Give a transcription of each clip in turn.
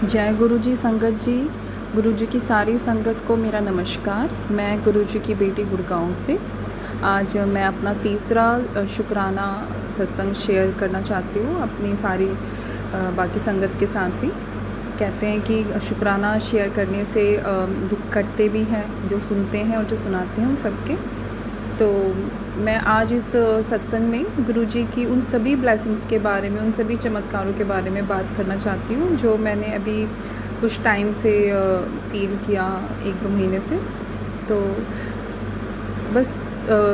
जय गुरु जी संगत जी। गुरु जी की सारी संगत को मेरा नमस्कार। मैं गुरु जी की बेटी गुड़गांव से आज मैं अपना तीसरा शुक्राना सत्संग शेयर करना चाहती हूँ अपनी सारी बाकी संगत के साथ भी। कहते हैं कि शुक्राना शेयर करने से दुख कटते भी हैं, जो सुनते हैं और जो सुनाते हैं उन सबके। तो मैं आज इस सत्संग में गुरु जी की उन सभी ब्लेसिंग्स के बारे में, उन सभी चमत्कारों के बारे में बात करना चाहती हूँ जो मैंने अभी कुछ टाइम से फील किया, 1-2 महीने से। तो बस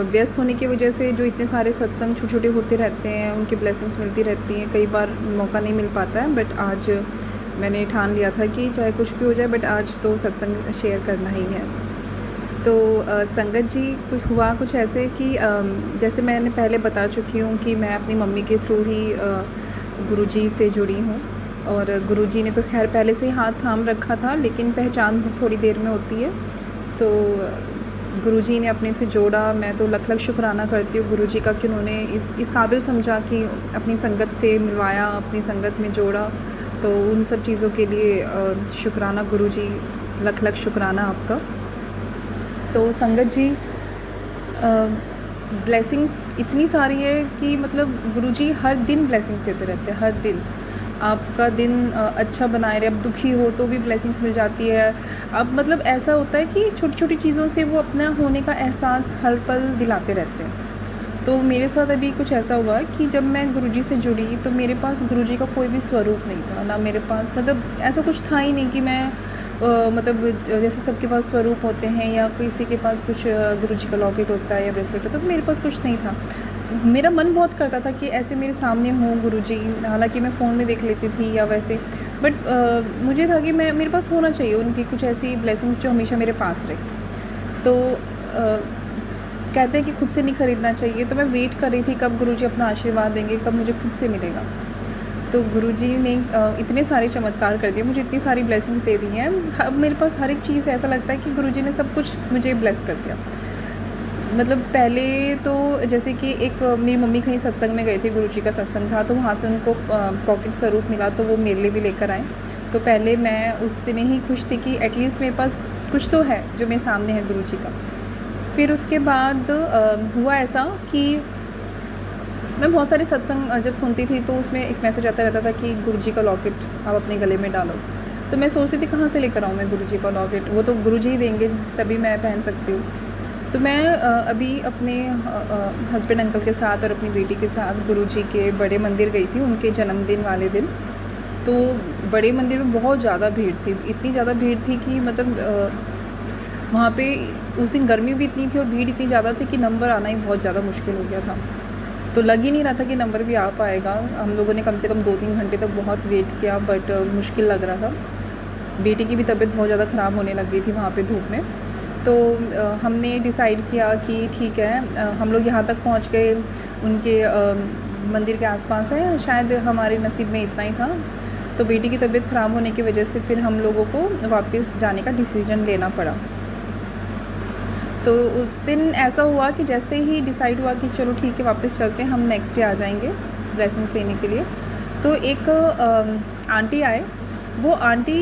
व्यस्त होने की वजह से जो इतने सारे सत्संग छोटे छोटे होते रहते हैं, उनकी ब्लेसिंग्स मिलती रहती हैं, कई बार मौका नहीं मिल पाता है। बट आज मैंने ठान लिया था कि चाहे कुछ भी हो जाए बट आज तो सत्संग शेयर करना ही है। तो संगत जी कुछ ऐसे कि जैसे मैंने पहले बता चुकी हूँ कि मैं अपनी मम्मी के थ्रू ही गुरुजी से जुड़ी हूँ। और गुरुजी ने तो खैर पहले से ही हाथ थाम रखा था, लेकिन पहचान थोड़ी देर में होती है। तो गुरुजी ने अपने से जोड़ा। मैं तो लख लख शुक्राना करती हूँ गुरुजी का कि उन्होंने इस काबिल समझा कि अपनी संगत से मिलवाया, अपनी संगत में जोड़ा। तो उन सब चीज़ों के लिए शुक्राना गुरुजी, लख लख शुक्राना आपका। तो संगत जी ब्लेसिंग्स इतनी सारी है कि मतलब गुरुजी हर दिन ब्लेसिंग्स देते रहते हैं, हर दिन आपका दिन अच्छा बनाए रहे। अब दुखी हो तो भी ब्लेसिंग्स मिल जाती है। अब मतलब ऐसा होता है कि छोटी छोटी चीज़ों से वो अपना होने का एहसास हर पल दिलाते रहते हैं। तो मेरे साथ अभी कुछ ऐसा हुआ कि जब मैं गुरुजी से जुड़ी तो मेरे पास गुरुजी का कोई भी स्वरूप नहीं था ना, मेरे पास मतलब ऐसा कुछ था ही नहीं कि मैं मतलब जैसे सबके पास स्वरूप होते हैं या किसी के पास कुछ गुरुजी का लॉकेट होता है या ब्रेसलेट होता है, तो मेरे पास कुछ नहीं था। मेरा मन बहुत करता था कि ऐसे मेरे सामने हों गुरुजी, हालांकि मैं फ़ोन में देख लेती थी या वैसे, बट मुझे था कि मेरे पास होना चाहिए उनकी कुछ ऐसी ब्लेसिंग्स जो हमेशा मेरे पास रहे। तो कहते हैं कि खुद से नहीं ख़रीदना चाहिए, तो मैं वेट कर रही थी कब गुरुजी अपना आशीर्वाद देंगे, कब मुझे खुद से मिलेगा। तो गुरुजी ने इतने सारे चमत्कार कर दिए, मुझे इतनी सारी ब्लेसिंग्स दे दी हैं। अब मेरे पास हर एक चीज़ ऐसा लगता है कि गुरुजी ने सब कुछ मुझे ब्लेस कर दिया। मतलब पहले तो जैसे कि एक मेरी मम्मी कहीं सत्संग में गए थे, गुरुजी का सत्संग था, तो वहाँ से उनको पॉकेट स्वरूप मिला, तो वो मेरे लिए भी लेकर आए। तो पहले मैं उससे में ही खुश थी कि एटलीस्ट मेरे पास कुछ तो है जो मेरे सामने है गुरुजी का। फिर उसके बाद हुआ ऐसा कि मैं बहुत सारे सत्संग जब सुनती थी तो उसमें एक मैसेज आता रहता था कि गुरुजी का लॉकेट आप अपने गले में डालो। तो मैं सोचती थी कहाँ से लेकर आऊँ मैं गुरुजी का लॉकेट, वो तो गुरुजी ही देंगे तभी मैं पहन सकती हूँ। तो मैं अभी अपने हस्बैंड अंकल के साथ और अपनी बेटी के साथ गुरुजी के बड़े मंदिर गई थी उनके जन्मदिन वाले दिन। तो बड़े मंदिर में बहुत ज़्यादा भीड़ थी, इतनी ज़्यादा भीड़ थी कि मतलब वहाँ पे उस दिन गर्मी भी इतनी थी और भीड़ इतनी ज़्यादा थी कि नंबर आना ही बहुत ज़्यादा मुश्किल हो गया था। तो लग ही नहीं रहा था कि नंबर भी आ पाएगा। हम लोगों ने कम से कम 2-3 घंटे तक बहुत वेट किया, बट मुश्किल लग रहा था। बेटी की भी तबीयत बहुत ज़्यादा ख़राब होने लग गई थी वहाँ पे धूप में। तो हमने डिसाइड किया कि ठीक है, हम लोग यहाँ तक पहुँच गए, उनके मंदिर के आसपास है, शायद हमारे नसीब में इतना ही था। तो बेटी की तबीयत ख़राब होने की वजह से फिर हम लोगों को वापस जाने का डिसीजन लेना पड़ा। तो उस दिन ऐसा हुआ कि जैसे ही डिसाइड हुआ कि चलो ठीक है वापस चलते हैं, हम नेक्स्ट डे आ जाएंगे ब्लेसिंग्स लेने के लिए। तो एक आंटी आए, वो आंटी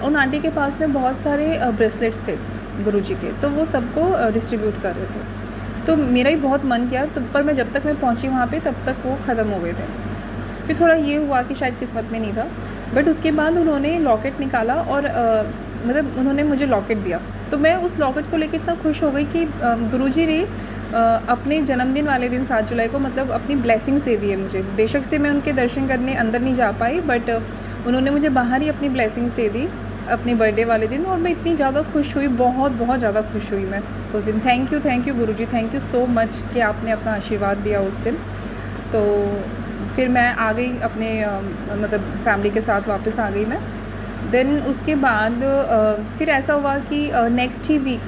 उन आंटी के पास में बहुत सारे ब्रेसलेट्स थे गुरुजी के, तो वो सबको डिस्ट्रीब्यूट कर रहे थे। तो मेरा ही बहुत मन किया, तो पर मैं जब तक मैं पहुंची वहाँ पे तब तक वो ख़त्म हो गए थे। फिर थोड़ा ये हुआ कि शायद किस्मत में नहीं था, बट उसके बाद उन्होंने लॉकेट निकाला और मतलब उन्होंने मुझे लॉकेट दिया। तो मैं उस लॉकेट को लेकर इतना खुश हो गई कि गुरुजी ने अपने जन्मदिन वाले दिन 7 जुलाई को मतलब अपनी ब्लेसिंग्स दे दी है मुझे। बेशक से मैं उनके दर्शन करने अंदर नहीं जा पाई, बट उन्होंने मुझे बाहर ही अपनी ब्लेसिंग्स दे दी अपने बर्थडे वाले दिन। और मैं इतनी ज़्यादा खुश हुई, बहुत बहुत ज़्यादा खुश हुई मैं उस दिन। Thank you Guruji, thank you so much कि आपने अपना आशीर्वाद दिया उस दिन। तो फिर मैं आ गई अपने मतलब फैमिली के साथ वापस आ गई मैं। देन उसके बाद फिर ऐसा हुआ कि नेक्स्ट ही वीक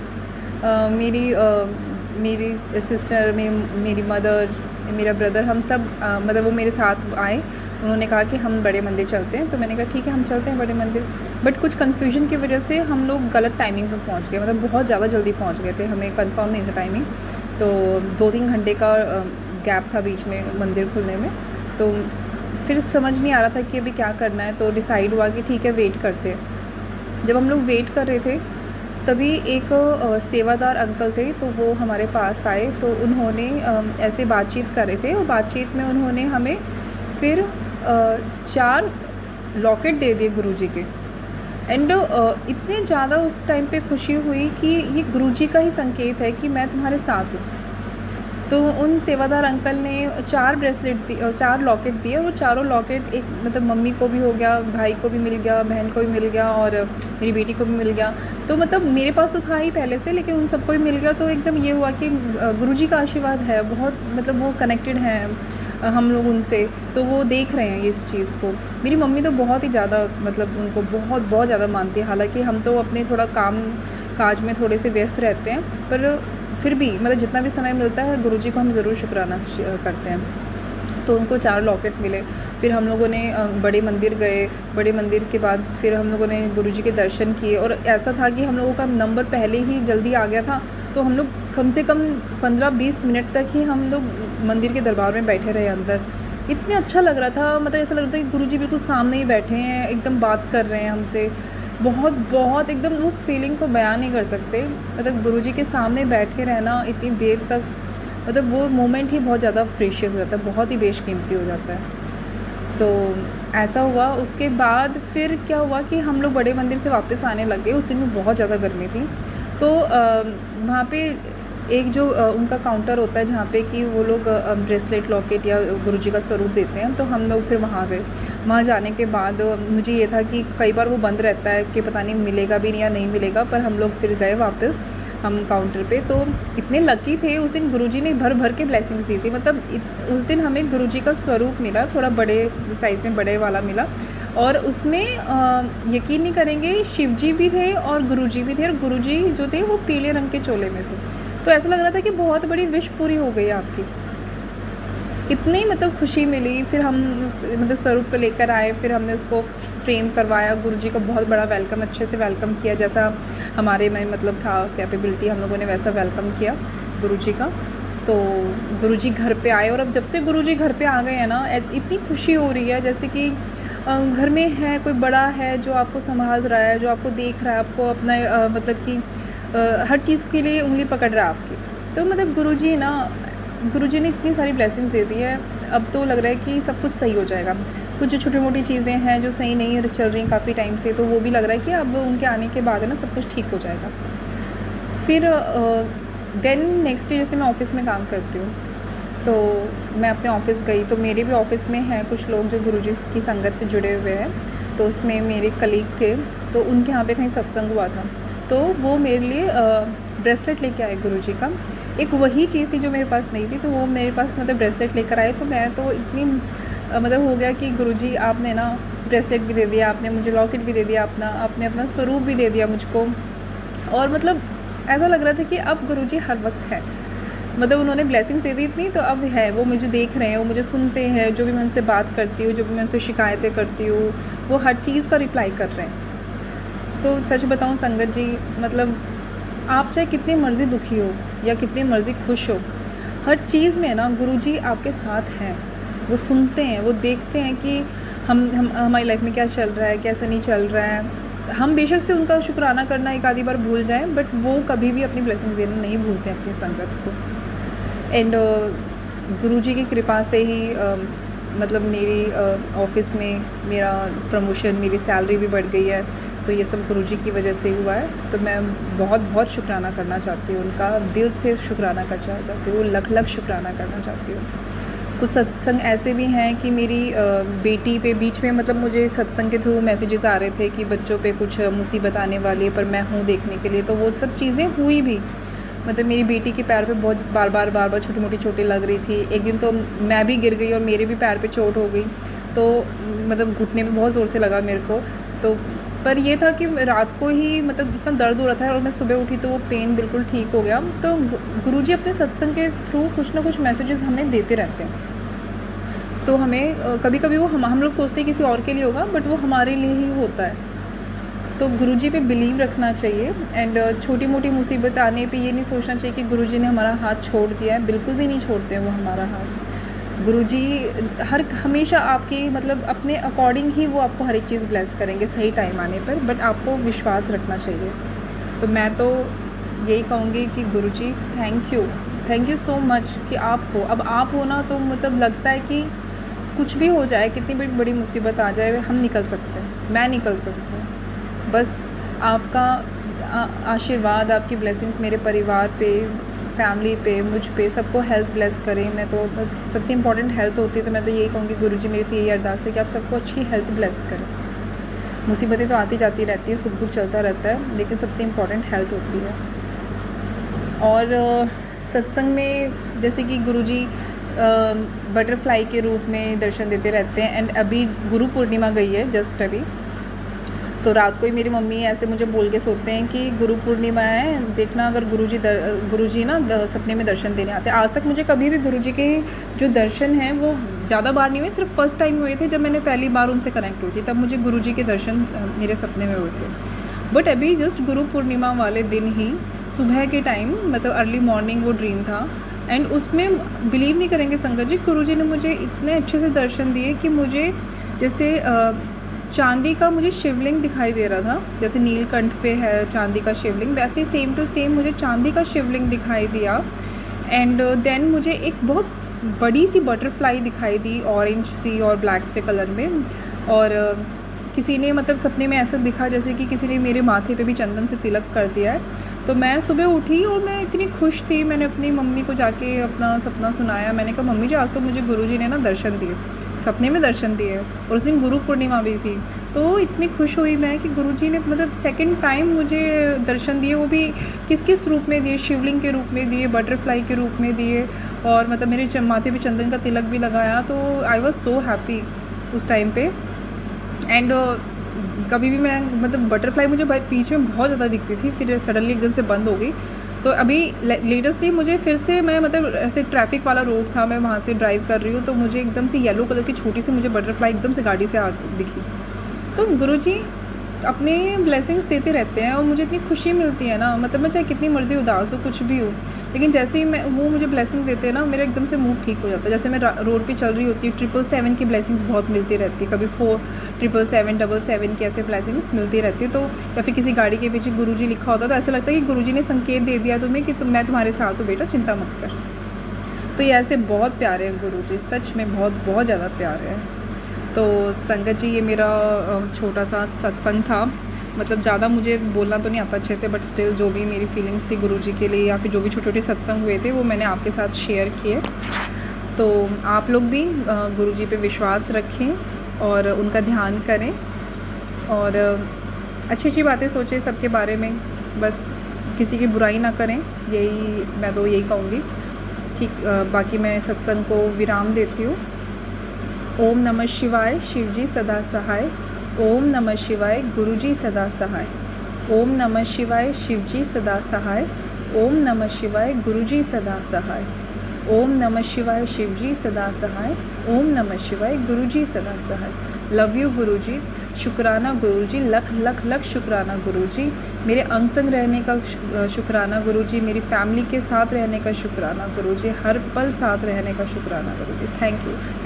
मेरी सिस्टर मेरी मदर, मेरा ब्रदर, हम सब मतलब वो मेरे साथ आए। उन्होंने कहा कि हम बड़े मंदिर चलते हैं, तो मैंने कहा ठीक है हम चलते हैं बड़े मंदिर। बट कुछ कन्फ्यूजन की वजह से हम लोग गलत टाइमिंग पर पहुंच गए, मतलब बहुत ज़्यादा जल्दी पहुंच गए थे, हमें कंफर्म नहीं था टाइमिंग। तो 2-3 घंटे का गैप था बीच में मंदिर खुलने में। तो फिर समझ नहीं आ रहा था कि अभी क्या करना है, तो डिसाइड हुआ कि ठीक है वेट करते हैं। जब हम लोग वेट कर रहे थे तभी एक सेवादार अंकल थे, तो वो हमारे पास आए। तो उन्होंने ऐसे बातचीत कर रहे थे, और बातचीत में उन्होंने हमें फिर 4 लॉकेट दे दिए गुरुजी के। एंड इतने ज़्यादा उस टाइम पे खुशी हुई कि ये गुरुजी का ही संकेत है कि मैं तुम्हारे साथ हूँ। तो उन सेवादार अंकल ने 4 ब्रेसलेट दी, 4 लॉकेट दिए। वो चारों लॉकेट एक मतलब मम्मी को भी हो गया, भाई को भी मिल गया, बहन को भी मिल गया, और मेरी बेटी को भी मिल गया। तो मतलब मेरे पास तो था ही पहले से, लेकिन उन सबको भी मिल गया। तो एकदम ये हुआ कि गुरुजी का आशीर्वाद है बहुत, मतलब वो कनेक्टेड हैं हम लोग उनसे, तो वो देख रहे हैं इस चीज़ को। मेरी मम्मी तो बहुत ही ज़्यादा मतलब उनको बहुत बहुत ज़्यादा मानती है। हालांकि हम तो अपने थोड़ा काम काज में थोड़े से व्यस्त रहते हैं, पर फिर भी मतलब जितना भी समय मिलता है गुरुजी को हम ज़रूर शुक्राना करते हैं। तो उनको 4 लॉकेट मिले। फिर हम लोगों ने बड़े मंदिर गए। बड़े मंदिर के बाद फिर हम लोगों ने गुरुजी के दर्शन किए, और ऐसा था कि हम लोगों का नंबर पहले ही जल्दी आ गया था। तो हम लोग कम से कम 15-20 मिनट तक ही हम लोग मंदिर के दरबार में बैठे रहे अंदर। इतने अच्छा लग रहा था, मतलब ऐसा लग रहा था कि गुरुजी बिल्कुल सामने ही बैठे हैं, एकदम बात कर रहे हैं हमसे। बहुत बहुत एकदम उस फीलिंग को बयान नहीं कर सकते। मतलब गुरुजी के सामने बैठे रहना इतनी देर तक, मतलब वो मोमेंट ही बहुत ज़्यादा प्रेशियस हो जाता है, बहुत ही बेशकीमती हो जाता है। तो ऐसा हुआ। उसके बाद फिर क्या हुआ कि हम लोग बड़े मंदिर से वापस आने लग गए। उस दिन में बहुत ज़्यादा गर्मी थी। तो वहाँ पे एक जो उनका काउंटर होता है जहाँ पे कि वो लोग ब्रेसलेट लॉकेट या गुरुजी का स्वरूप देते हैं, तो हम लोग फिर वहाँ गए। वहाँ जाने के बाद मुझे ये था कि कई बार वो बंद रहता है कि पता नहीं मिलेगा भी या नहीं मिलेगा, पर हम लोग फिर गए वापस हम काउंटर पे। तो इतने लकी थे, उस दिन गुरुजी ने भर भर के ब्लेसिंग्स दी थी। मतलब उस दिन हमें गुरुजी का स्वरूप मिला, थोड़ा बड़े साइज़ में बड़े वाला मिला, और उसमें यकीन नहीं करेंगे शिव जी भी थे और गुरुजी भी थे। और गुरुजी जो थे वो पीले रंग के चोले में थे। तो ऐसा लग रहा था कि बहुत बड़ी विश पूरी हो गई आपकी। इतनी मतलब खुशी मिली। फिर हम मतलब स्वरूप को लेकर आए, फिर हमने उसको फ्रेम करवाया। गुरुजी का बहुत बड़ा वेलकम, अच्छे से वेलकम किया, जैसा हमारे में मतलब था कैपेबिलिटी, हम लोगों ने वैसा वेलकम किया गुरुजी का। तो गुरुजी घर पे आए, और अब जब से गुरुजी घर पे आ गए हैं ना, इतनी खुशी हो रही है जैसे कि घर में है कोई बड़ा है जो आपको संभाल रहा है, जो आपको देख रहा है, आपको अपना मतलब कि हर चीज़ के लिए उंगली पकड़ रहा है आपकी। तो मतलब गुरुजी ने इतनी सारी ब्लेसिंग्स दे दी है। अब तो लग रहा है कि सब कुछ सही हो जाएगा। कुछ जो छोटी मोटी चीज़ें हैं जो सही नहीं चल रही काफ़ी टाइम से, तो वो भी लग रहा है कि अब उनके आने के बाद है ना सब कुछ ठीक हो जाएगा। फिर देन नेक्स्ट डे जैसे मैं ऑफ़िस में काम करती हूँ, तो मैं अपने ऑफ़िस गई। तो मेरे भी ऑफ़िस में हैं कुछ लोग जो गुरुजी की संगत से जुड़े हुए हैं। तो उसमें मेरे कलीग थे, तो उनके यहाँ पे कहीं सत्संग हुआ था, तो वो मेरे लिए ब्रेसलेट लेके आए गुरुजी का। एक वही चीज़ थी जो मेरे पास नहीं थी, तो वो मेरे पास मतलब ब्रेसलेट लेकर आए। तो मैं तो इतनी मतलब हो गया कि गुरुजी आपने ना ब्रेसलेट भी दे दिया, आपने मुझे लॉकेट भी दे दिया, आपने अपना स्वरूप भी दे दिया मुझको। और मतलब ऐसा लग रहा था कि अब गुरुजी हर वक्त है, मतलब उन्होंने ब्लेसिंग्स दे दी इतनी, तो अब है, वो मुझे देख रहे हैं, वो मुझे सुनते हैं। जो भी मैं उनसे बात करती हूँ, जो भी मैं उनसे शिकायतें करती हूँ, वो हर चीज़ का रिप्लाई कर रहे हैं। तो सच बताऊँ संगत जी, मतलब आप चाहे कितनी मर्ज़ी दुखी हो या कितनी मर्ज़ी खुश हो, हर चीज़ में ना गुरुजी आपके साथ हैं। वो सुनते हैं, वो देखते हैं कि हम हमारी लाइफ में क्या चल रहा है, कैसा नहीं चल रहा है। हम बेशक से उनका शुक्राना करना एक आधी बार भूल जाएं, बट वो कभी भी अपनी ब्लेसिंग्स देना नहीं भूलते हैं अपनी संगत को। एंड गुरुजी की कृपा से ही मतलब मेरी ऑफ़िस में मेरा प्रमोशन, मेरी सैलरी भी बढ़ गई है। तो ये सब गुरुजी की वजह से हुआ है। तो मैं बहुत बहुत शुक्राना करना चाहती हूँ उनका, दिल से शुक्राना करना चाहती हूँ, लख शुक्राना करना चाहती हूँ। कुछ सत्संग ऐसे भी हैं कि मेरी बेटी पे बीच में मतलब मुझे सत्संग के थ्रू मैसेजेस आ रहे थे कि बच्चों पे कुछ मुसीबत आने वाली है, पर मैं हूँ देखने के लिए। तो वो सब चीज़ें हुई भी। मतलब मेरी बेटी के पैर पे बहुत बार बार छोटी मोटी चोटें लग रही थी। एक दिन तो मैं भी गिर गई और मेरे भी पैर पे चोट हो गई। तो मतलब घुटने में बहुत ज़ोर से लगा मेरे को। तो पर ये था कि रात को ही मतलब इतना दर्द हो रहा था, और मैं सुबह उठी तो वो पेन बिल्कुल ठीक हो गया। तो गुरुजी अपने सत्संग के थ्रू कुछ ना कुछ मैसेजेस हमें देते रहते हैं। तो हमें कभी कभी वो हम लोग सोचते हैं किसी और के लिए होगा, बट वो हमारे लिए ही होता है। तो गुरुजी पे बिलीव रखना चाहिए। एंड छोटी मोटी मुसीबत आने पे ये नहीं सोचना चाहिए कि गुरुजी ने हमारा हाथ छोड़ दिया है। बिल्कुल भी नहीं छोड़ते हैं वो हमारा हाथ। गुरुजी हर हमेशा आपकी मतलब अपने अकॉर्डिंग ही वो आपको हर एक चीज़ ब्लेस करेंगे सही टाइम आने पर, बट आपको विश्वास रखना चाहिए। तो मैं तो यही कहूँगी कि गुरुजी थैंक यू सो मच कि आप हो। अब आप हो ना तो मतलब लगता है कि कुछ भी हो जाए, कितनी बड़ी बड़ी मुसीबत आ जाए, हम निकल सकते हैं, मैं निकल सकती हूँ। बस आपका आशीर्वाद, आपकी ब्लेसिंग्स मेरे परिवार पे, फैमिली पे, मुझ पे, सबको हेल्थ ब्लेस करें। मैं तो बस सबसे इम्पॉर्टेंट हेल्थ होती है, तो मैं तो यही कहूँगी गुरुजी मेरी तो यही अरदास है कि आप सबको अच्छी हेल्थ ब्लेस करें। मुसीबतें तो आती जाती रहती है, सुख दुख चलता रहता है, लेकिन सबसे इम्पॉर्टेंट हेल्थ होती है। और सत्संग में जैसे कि गुरुजी बटरफ्लाई के रूप में दर्शन देते रहते हैं। एंड अभी गुरु पूर्णिमा गई है जस्ट अभी, तो रात को ही मेरी मम्मी ऐसे मुझे बोल के सोते हैं कि गुरु पूर्णिमा है, देखना अगर गुरुजी ना सपने में दर्शन देने आते हैं। आज तक मुझे कभी भी गुरुजी के जो दर्शन हैं वो ज़्यादा बार नहीं हुए, सिर्फ फर्स्ट टाइम हुए थे जब मैंने पहली बार उनसे कनेक्ट हुई थी, तब मुझे गुरुजी के दर्शन मेरे सपने में हुए थे। बट अभी जस्ट गुरु पूर्णिमा वाले दिन ही सुबह के टाइम, मतलब अर्ली मॉर्निंग वो ड्रीम था। एंड उसमें बिलीव नहीं करेंगे संगत जी, गुरुजी ने मुझे इतने अच्छे से दर्शन दिए कि मुझे जैसे चांदी का मुझे शिवलिंग दिखाई दे रहा था, जैसे नीलकंठ पे है चांदी का शिवलिंग, वैसे ही सेम टू सेम मुझे चांदी का शिवलिंग दिखाई दिया। एंड देन मुझे एक बहुत बड़ी सी बटरफ्लाई दिखाई दी, ऑरेंज सी और ब्लैक से कलर में। और किसी ने मतलब सपने में ऐसा दिखा जैसे कि किसी ने मेरे माथे पे भी चंदन से तिलक कर दिया है। तो मैं सुबह उठी और मैं इतनी खुश थी, मैंने अपनी मम्मी को जाके अपना सपना सुनाया। मैंने कहा मम्मी जी आज तो मुझे गुरुजी ने ना दर्शन दिए, सपने में दर्शन दिए, और उस दिन गुरु पूर्णिमा भी थी। तो इतनी खुश हुई मैं कि गुरुजी ने मतलब सेकंड टाइम मुझे दर्शन दिए, वो भी किस किस रूप में दिए, शिवलिंग के रूप में दिए, बटरफ्लाई के रूप में दिए, और मतलब मेरे माथे पे चंदन का तिलक भी लगाया। तो आई वॉज सो हैप्पी उस टाइम पे। एंड कभी भी मैं मतलब बटरफ्लाई मुझे बीच में बहुत ज़्यादा दिखती थी, फिर सडनली एकदम से बंद हो गई। तो अभी लेटेस्टली मुझे फिर से, मैं मतलब ऐसे ट्रैफिक वाला रोड था, मैं वहाँ से ड्राइव कर रही हूँ, तो मुझे एकदम से येलो कलर की छोटी सी मुझे बटरफ्लाई एकदम से गाड़ी से दिखी। तो गुरुजी अपने ब्लेसिंग्स देते रहते हैं और मुझे इतनी खुशी मिलती है ना, मतलब मैं चाहे कितनी मर्ज़ी उदास हो, कुछ भी हो, लेकिन जैसे ही वो मुझे ब्लेसिंग देते हैं ना, मेरा एकदम से मूड ठीक हो जाता है। जैसे मैं रोड पे चल रही होती हूँ, 777 की ब्लेसिंग्स बहुत मिलती रहती है, कभी 477 777 की ऐसे ब्लेसिंग्स मिलती रहती है। तो या फिर किसी गाड़ी के पीछे गुरुजी लिखा होता है तो ऐसा लगता है कि गुरुजी ने संकेत दे दिया तुम्हें कि मैं तुम्हारे साथ हूँ बेटा, चिंता मत कर। तो ये ऐसे बहुत प्यारे हैं गुरुजी, सच में बहुत बहुत ज़्यादा प्यारे हैं। तो संगत जी ये मेरा छोटा सा सत्संग था, मतलब ज़्यादा मुझे बोलना तो नहीं आता अच्छे से, बट स्टिल जो भी मेरी फीलिंग्स थी गुरुजी के लिए, या फिर जो भी छोटे छोटे सत्संग हुए थे वो मैंने आपके साथ शेयर किए। तो आप लोग भी गुरुजी पे विश्वास रखें और उनका ध्यान करें, और अच्छी अच्छी बातें सोचें सबके बारे में, बस किसी की बुराई ना करें, यही मैं तो यही कहूँगी। ठीक, बाकी मैं सत्संग को विराम देती हूँ। ओम नमः शिवाय, शिवजी सदा सहाय। ओम नमः शिवाय, गुरुजी सदा सहाय। ओम नमः शिवाय, शिवजी सदा सहाय। ओम नमः शिवाय, गुरुजी सदा सहाय। ओम नमः शिवाय, शिवजी सदा सहाय। ओम नमः शिवाय, गुरुजी सदा सहाय। लव यू गुरुजी, शुक्राना गुरुजी, लख लख लख शुक्राना गुरुजी, मेरे अंग संग रहने का शुक्राना गुरुजी, मेरी फैमिली के साथ रहने का शुक्राना गुरुजी, हर पल साथ रहने का शुक्राना गुरुजी।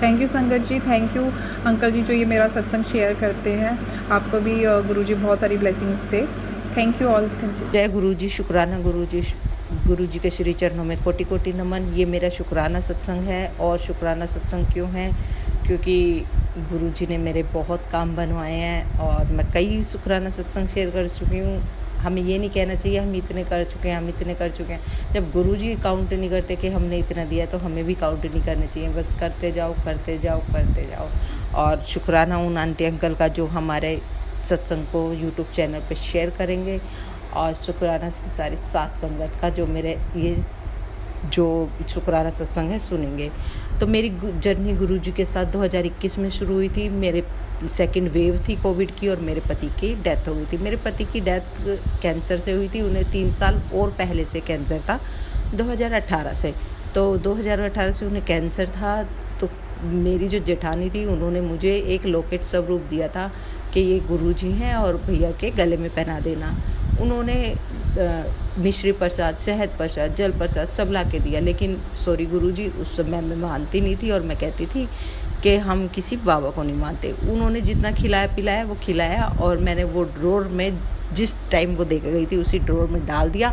थैंक यू संगत जी, थैंक यू अंकल जी जो ये मेरा सत्संग शेयर करते हैं। आपको भी गुरुजी बहुत सारी blessings they. Thank you all, thank you. जय गुरुजी, शुक्राना गुरुजी, गुरुजी के श्री चरणों में कोटि कोटि नमन। ये मेरा शुक्राना सत्संग है, और शुक्राना सत्संग क्यों है, क्योंकि गुरुजी ने मेरे बहुत काम बनवाए हैं, और मैं कई शुक्राना सत्संग शेयर कर चुकी हूँ। हमें ये नहीं कहना चाहिए हम इतने कर चुके हैं, हम इतने कर चुके हैं। जब गुरुजी काउंट नहीं करते कि हमने इतना दिया, तो हमें भी काउंट नहीं करना चाहिए, बस करते जाओ करते जाओ करते जाओ। और शुक्राना उन आंटी अंकल का जो हमारे सत्संग को यूट्यूब चैनल पे शेयर करेंगे, और शुक्राना सारी सात संगत का जो मेरे ये जो शुक्राना सत्संग है सुनेंगे। तो मेरी जर्नी गुरुजी के साथ 2021 में शुरू हुई थी। मेरे सेकंड वेव थी कोविड की, और मेरे पति की डेथ हो गई थी। मेरे पति की डेथ कैंसर से हुई थी, उन्हें 3 साल और पहले से कैंसर था, 2018 से। तो 2018 से उन्हें कैंसर था। तो मेरी जो जेठानी थी उन्होंने मुझे एक लॉकेट स्वरूप दिया था कि ये गुरुजी हैं और भैया के गले में पहना देना। उन्होंने मिश्री प्रसाद, शहद प्रसाद, जल प्रसाद सब ला के दिया। लेकिन सॉरी गुरुजी, उस समय मैं मानती नहीं थी और मैं कहती थी कि हम किसी बाबा को नहीं मानते। उन्होंने जितना खिलाया पिलाया वो खिलाया और मैंने वो ड्रॉर में जिस टाइम वो दे के गई थी उसी ड्रॉर में डाल दिया।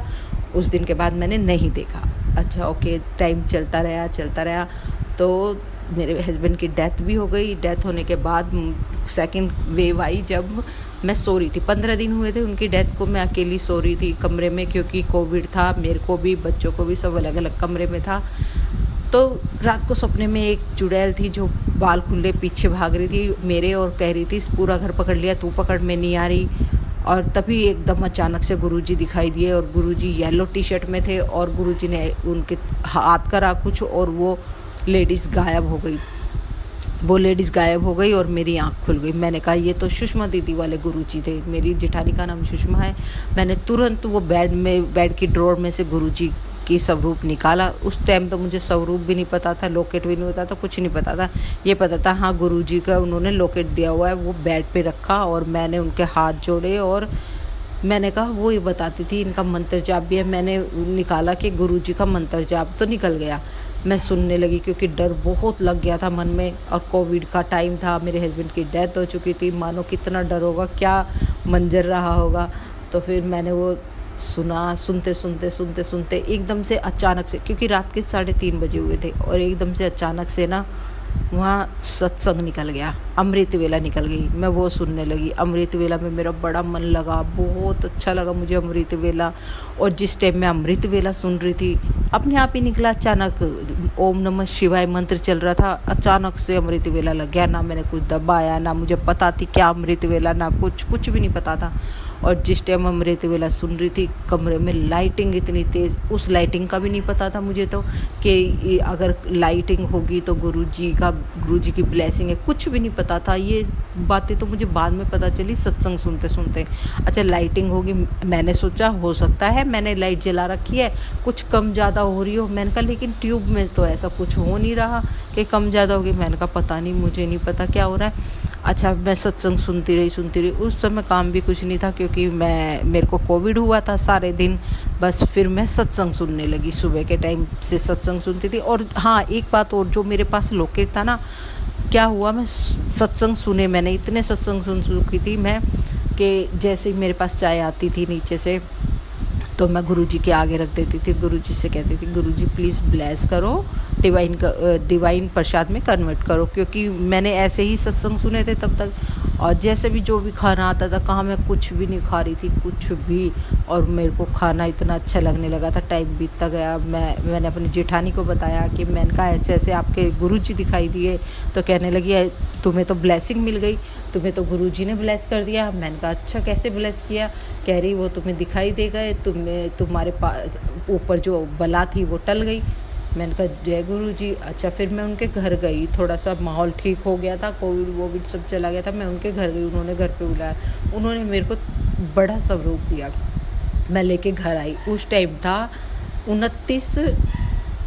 उस दिन के बाद मैंने नहीं देखा। अच्छा ओके, टाइम चलता रहा तो मेरे हस्बैंड की डेथ भी हो गई। डेथ होने के बाद सेकंड वेव आई जब मैं सो रही थी। 15 दिन हुए थे उनकी डेथ को, मैं अकेली सो रही थी कमरे में क्योंकि कोविड था, मेरे को भी बच्चों को भी सब अलग अलग कमरे में था। तो रात को सपने में एक चुड़ैल थी जो बाल खुले पीछे भाग रही थी मेरे और कह रही थी पूरा घर पकड़ लिया, तू पकड़, मैं नहीं आ रही। और तभी एकदम अचानक से गुरुजी दिखाई दिए और गुरुजी येलो टी शर्ट में थे और गुरुजी ने उनके हाथ करा कुछ और वो लेडीज़ गायब हो गई और मेरी आँख खुल गई। मैंने कहा ये तो सुषमा दीदी वाले गुरुजी थे। मेरी जेठानी का नाम सुषमा है। मैंने तुरंत वो बेड की ड्रॉर में से गुरुजी की स्वरूप निकाला। उस टाइम तो मुझे स्वरूप भी नहीं पता था, लॉकेट भी नहीं पता था, कुछ नहीं पता था। ये पता था हाँ गुरुजी का उन्होंने लॉकेट दिया हुआ है। वो बेड पे रखा और मैंने उनके हाथ जोड़े और मैंने कहा वो ये बताती थी इनका मंत्र जाप भी है। मैंने निकाला कि गुरुजी का मंत्र जाप तो निकल गया। मैं सुनने लगी क्योंकि डर बहुत लग गया था मन में और कोविड का टाइम था, मेरे हस्बैंड की डेथ हो चुकी थी। मानो कितना डर होगा, क्या मंजर रहा होगा। तो फिर मैंने वो सुना। सुनते एकदम से अचानक से, क्योंकि रात के 3:30 बजे हुए थे और एकदम से अचानक से ना वहाँ सत्संग निकल गया, अमृत वेला निकल गई। मैं वो सुनने लगी। अमृत वेला में मेरा बड़ा मन लगा, बहुत अच्छा लगा मुझे अमृत वेला। और जिस टाइम मैं अमृत वेला सुन रही थी अपने आप ही निकला अचानक ओम नमः शिवाय मंत्र चल रहा था। अचानक से अमृत वेला लग गया। ना मैंने कुछ दबाया, ना मुझे पता थी क्या अमृत वेला, ना कुछ भी नहीं पता था। और जिस टाइम अमृत वेला सुन रही थी कमरे में लाइटिंग इतनी तेज़, उस लाइटिंग का भी नहीं पता था मुझे तो कि अगर लाइटिंग होगी तो गुरुजी की ब्लेसिंग है, कुछ भी नहीं पता था। ये बातें तो मुझे बाद में पता चली सत्संग सुनते सुनते। अच्छा लाइटिंग होगी, मैंने सोचा हो सकता है मैंने लाइट जला रखी है, कुछ कम ज़्यादा हो रही हो। मैंने कहा लेकिन ट्यूब में तो ऐसा कुछ हो नहीं रहा कि कम ज़्यादा होगी। मैंने कहा पता नहीं, मुझे नहीं पता क्या हो रहा है। अच्छा मैं सत्संग सुनती रही। उस समय काम भी कुछ नहीं था क्योंकि मेरे को कोविड हुआ था सारे दिन। बस फिर मैं सत्संग सुनने लगी, सुबह के टाइम से सत्संग सुनती थी। और हाँ एक बात और, जो मेरे पास लॉकेट था ना, क्या हुआ मैं सत्संग सुने, मैंने इतने सत्संग सुन चुकी थी मैं कि जैसे ही मेरे पास चाय आती थी नीचे से तो मैं गुरुजी के आगे रख देती थी। गुरुजी से कहती थी गुरुजी प्लीज़ ब्लेस करो, डिवाइन प्रसाद में कन्वर्ट करो। क्योंकि मैंने ऐसे ही सत्संग सुने थे तब तक, और जैसे भी जो भी खाना आता था, कहाँ मैं कुछ भी नहीं खा रही थी, कुछ भी। और मेरे को खाना इतना अच्छा लगने लगा था। टाइम बीतता गया। मैंने अपनी जेठानी को बताया कि मैंने कहा ऐसे ऐसे आपके गुरुजी दिखाई दिए। तो कहने लगी तुम्हें तो ब्लेसिंग मिल गई, तुम्हें तो गुरुजी ने ब्लेस कर दिया। मैंने कहा अच्छा कैसे ब्लेस किया? कह रही वो तुम्हें दिखाई दे गए, तुम्हारे ऊपर जो बला थी वो टल गई। मैंने कहा जय गुरुजी। अच्छा फिर मैं उनके घर गई, थोड़ा सा माहौल ठीक हो गया था, कोविड सब चला गया था। मैं उनके घर गई, उन्होंने घर पे बुलाया, उन्होंने मेरे को बड़ा स्वरूप दिया। मैं लेके घर आई। उस टाइम था 29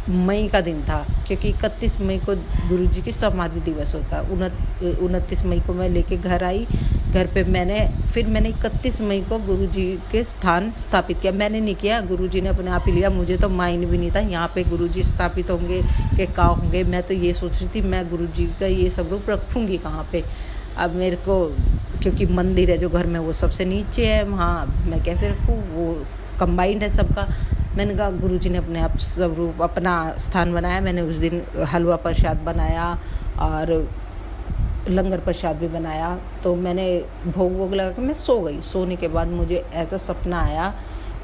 मई का दिन था, क्योंकि 31 मई को गुरुजी की समाधि दिवस होता। 29 मई को मैं लेके घर आई। घर पे मैंने 31 मई को गुरुजी के स्थान स्थापित किया। मैंने नहीं किया, गुरुजी ने अपने आप ही लिया। मुझे तो माइंड भी नहीं था यहाँ पे गुरुजी स्थापित होंगे कि कहाँ होंगे। मैं तो ये सोच रही थी मैं गुरुजी का ये स्वरूप रखूँगी कहाँ पे। अब मेरे को क्योंकि मंदिर है जो घर में वो सबसे नीचे है, वहाँ मैं कैसे रखूँ, वो कंबाइंड है सबका। मैंने कहा गुरुजी ने अपने आप स्वरूप अपना स्थान बनाया। मैंने उस दिन हलवा प्रसाद बनाया और लंगर प्रसाद भी बनाया। तो मैंने भोग लगा के मैं सो गई। सोने के बाद मुझे ऐसा सपना आया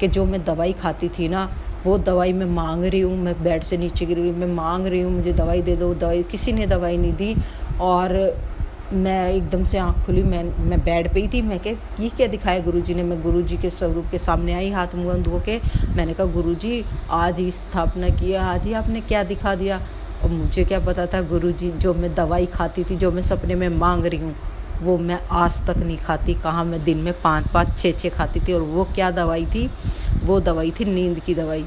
कि जो मैं दवाई खाती थी ना, वो दवाई मैं मांग रही हूँ। मैं बेड से नीचे गिर गई, मैं मांग रही हूँ मुझे दवाई दे दो, दवाई। किसी ने दवाई नहीं दी। और मैं एकदम से आँख खुली, मैं बेड पे ही थी। मैं ये क्या दिखाया गुरुजी ने? मैं गुरुजी के स्वरूप के सामने आई, हाथ मुँह धो के। मैंने कहा गुरुजी आज ही स्थापना किया, आज ही आपने क्या दिखा दिया? और मुझे क्या पता था गुरुजी जो मैं दवाई खाती थी, जो मैं सपने में मांग रही हूँ, वो मैं आज तक नहीं खाती। कहाँ मैं दिन में 5-5 6-6 खाती थी। और वो क्या दवाई थी? वो दवाई थी नींद की दवाई।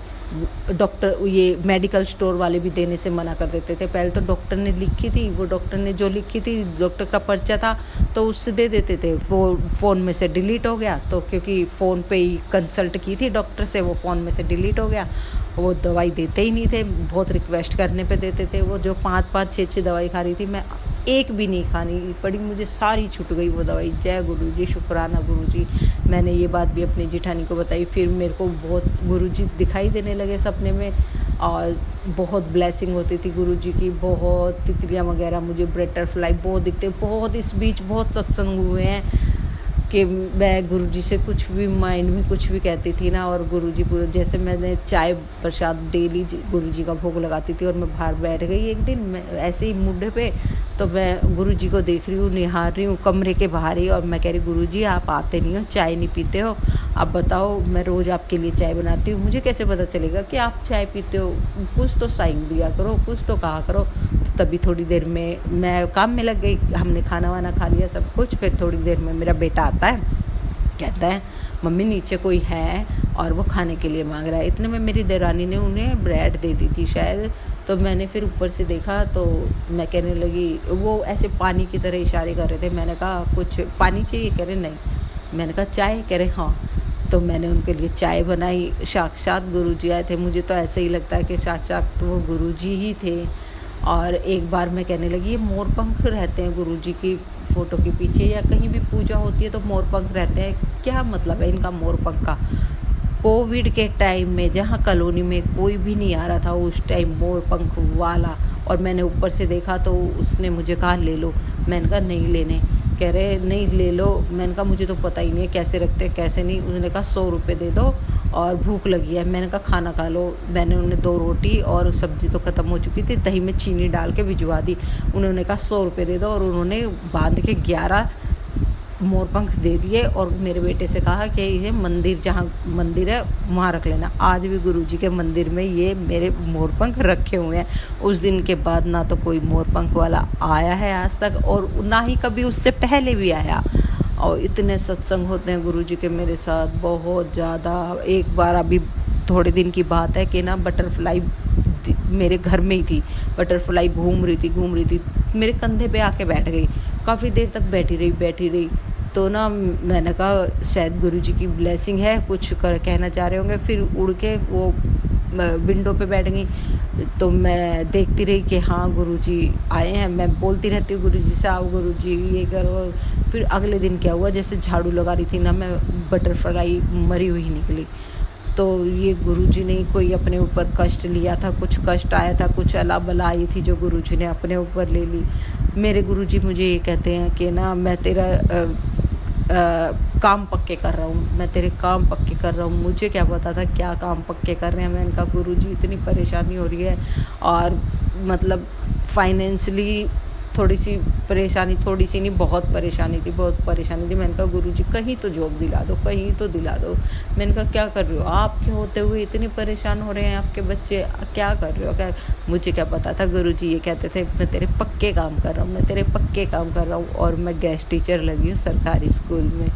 डॉक्टर ये मेडिकल स्टोर वाले भी देने से मना कर देते थे। पहले तो डॉक्टर ने लिखी थी, वो डॉक्टर ने जो लिखी थी, डॉक्टर का पर्चा था तो उससे दे देते थे। वो फ़ोन में से डिलीट हो गया, तो क्योंकि फ़ोन पे ही कंसल्ट की थी डॉक्टर से, वो फ़ोन में से डिलीट हो गया। वो दवाई देते ही नहीं थे, बहुत रिक्वेस्ट करने पे देते थे। वो जो 5-5 6-6 दवाई खा रही थी, मैं एक भी नहीं खानी पड़ी, मुझे सारी छूट गई वो दवाई। जय गुरुजी, शुक्राना गुरुजी। मैंने ये बात भी अपनी जेठानी को बताई। फिर मेरे को बहुत गुरुजी दिखाई देने लगे सपने में, और बहुत ब्लेसिंग होती थी गुरुजी की। बहुत तितलियाँ वगैरह, मुझे बटरफ्लाई बहुत दिखते। बहुत इस बीच बहुत सत्संग हुए हैं कि मैं गुरुजी से कुछ भी माइंड में कुछ भी कहती थी ना, और गुरुजी पूरे, जैसे मैंने चाय प्रसाद डेली गुरुजी का भोग लगाती थी, और मैं बाहर बैठ गई एक दिन, मैं ऐसे ही मुड्ढे पे, तो मैं गुरुजी को देख रही हूँ, निहार रही हूँ कमरे के बाहर ही, और मैं कह रही गुरुजी आप आते नहीं हो, चाय नहीं पीते हो, आप बताओ, मैं रोज़ आपके लिए चाय बनाती हूँ, मुझे कैसे पता चलेगा कि आप चाय पीते हो? कुछ तो साइन दिया करो, कुछ तो कहा करो। तो तभी थोड़ी देर में मैं काम में लग गई, हमने खाना वाना खा लिया सब कुछ। फिर थोड़ी देर में मेरा बेटा आता है, कहता है मम्मी नीचे कोई है और वो खाने के लिए मांग रहा है। इतने में मेरी देरानी ने उन्हें ब्रेड दे दी थी शायद, तो मैंने फिर ऊपर से देखा, तो मैं कहने लगी, वो ऐसे पानी की तरह इशारे कर रहे थे। मैंने कहा कुछ पानी चाहिए? कह रहे नहीं। मैंने कहा चाय? कह रहे हाँ। तो मैंने उनके लिए चाय बनाई। साक्षात गुरुजी आए थे। मुझे तो ऐसे ही लगता है कि साक्षात तो वो गुरुजी ही थे। और एक बार मैं कहने लगी, ये मोर पंख रहते हैं गुरुजी की फ़ोटो के पीछे, या कहीं भी पूजा होती है तो मोर पंख रहते हैं, क्या मतलब है इनका मोर पंख का? कोविड के टाइम में जहाँ कॉलोनी में कोई भी नहीं आ रहा था, उस टाइम मोर पंख वाला, और मैंने ऊपर से देखा तो उसने मुझे कहा ले लो। मैंने कहा नहीं लेने। कह रहे नहीं ले लो। मैंने कहा मुझे तो पता ही नहीं है कैसे रखते हैं कैसे नहीं। उन्होंने कहा 100 रुपये दे दो और भूख लगी है। मैंने कहा खाना खा लो। मैंने उन्हें 2 रोटी और सब्ज़ी तो ख़त्म हो चुकी थी, दही में चीनी डाल के भिजवा दी। उन्होंने कहा 100 रुपये दे दो, और उन्होंने बांध के 11 मोरपंख दे दिए, और मेरे बेटे से कहा कि ये मंदिर, जहाँ मंदिर है वहाँ रख लेना। आज भी गुरुजी के मंदिर में ये मेरे मोरपंख रखे हुए हैं। उस दिन के बाद ना तो कोई मोरपंख वाला आया है आज तक, और ना ही कभी उससे पहले भी आया। और इतने सत्संग होते हैं गुरुजी के मेरे साथ, बहुत ज़्यादा। एक बार अभी थोड़े दिन की बात है कि ना बटरफ्लाई मेरे घर में ही थी, बटरफ्लाई घूम रही थी, मेरे कंधे पे आके बैठ गई। काफ़ी देर तक बैठी रही। तो ना मैंने कहा शायद गुरुजी की ब्लेसिंग है, कुछ कहना चाह रहे होंगे। फिर उड़ के वो विंडो पे बैठ गई। तो मैं देखती रही कि हाँ गुरुजी आए हैं। मैं बोलती रहती हूँ गुरुजी से, आओ गुरुजी ये करो। फिर अगले दिन क्या हुआ, जैसे झाड़ू लगा रही थी ना मैं, बटरफ्लाई मरी हुई निकली। तो ये गुरुजी ने कोई अपने ऊपर कष्ट लिया था, कुछ कष्ट आया था, कुछ अला बला आई थी जो गुरुजी ने अपने ऊपर ले ली। मेरे गुरुजी मुझे ये कहते हैं कि ना मैं तेरा काम पक्के कर रहा हूँ, मैं तेरे काम पक्के कर रहा हूँ। मुझे क्या पता था क्या काम पक्के कर रहे हैं। मैंने कहा गुरुजी इतनी परेशानी हो रही है, और मतलब फाइनेंशियली थोड़ी सी नहीं, बहुत परेशानी थी। मैंने कहा गुरुजी कहीं तो जॉब दिला दो। मैंने कहा क्या कर रहे हो आपके होते हुए, इतने परेशान हो रहे हैं आपके बच्चे, क्या कर रहे हो? क्या मुझे क्या पता था। गुरुजी ये कहते थे मैं तेरे पक्के काम कर रहा हूँ, और मैं गेस्ट टीचर लगी हूँ सरकारी स्कूल में।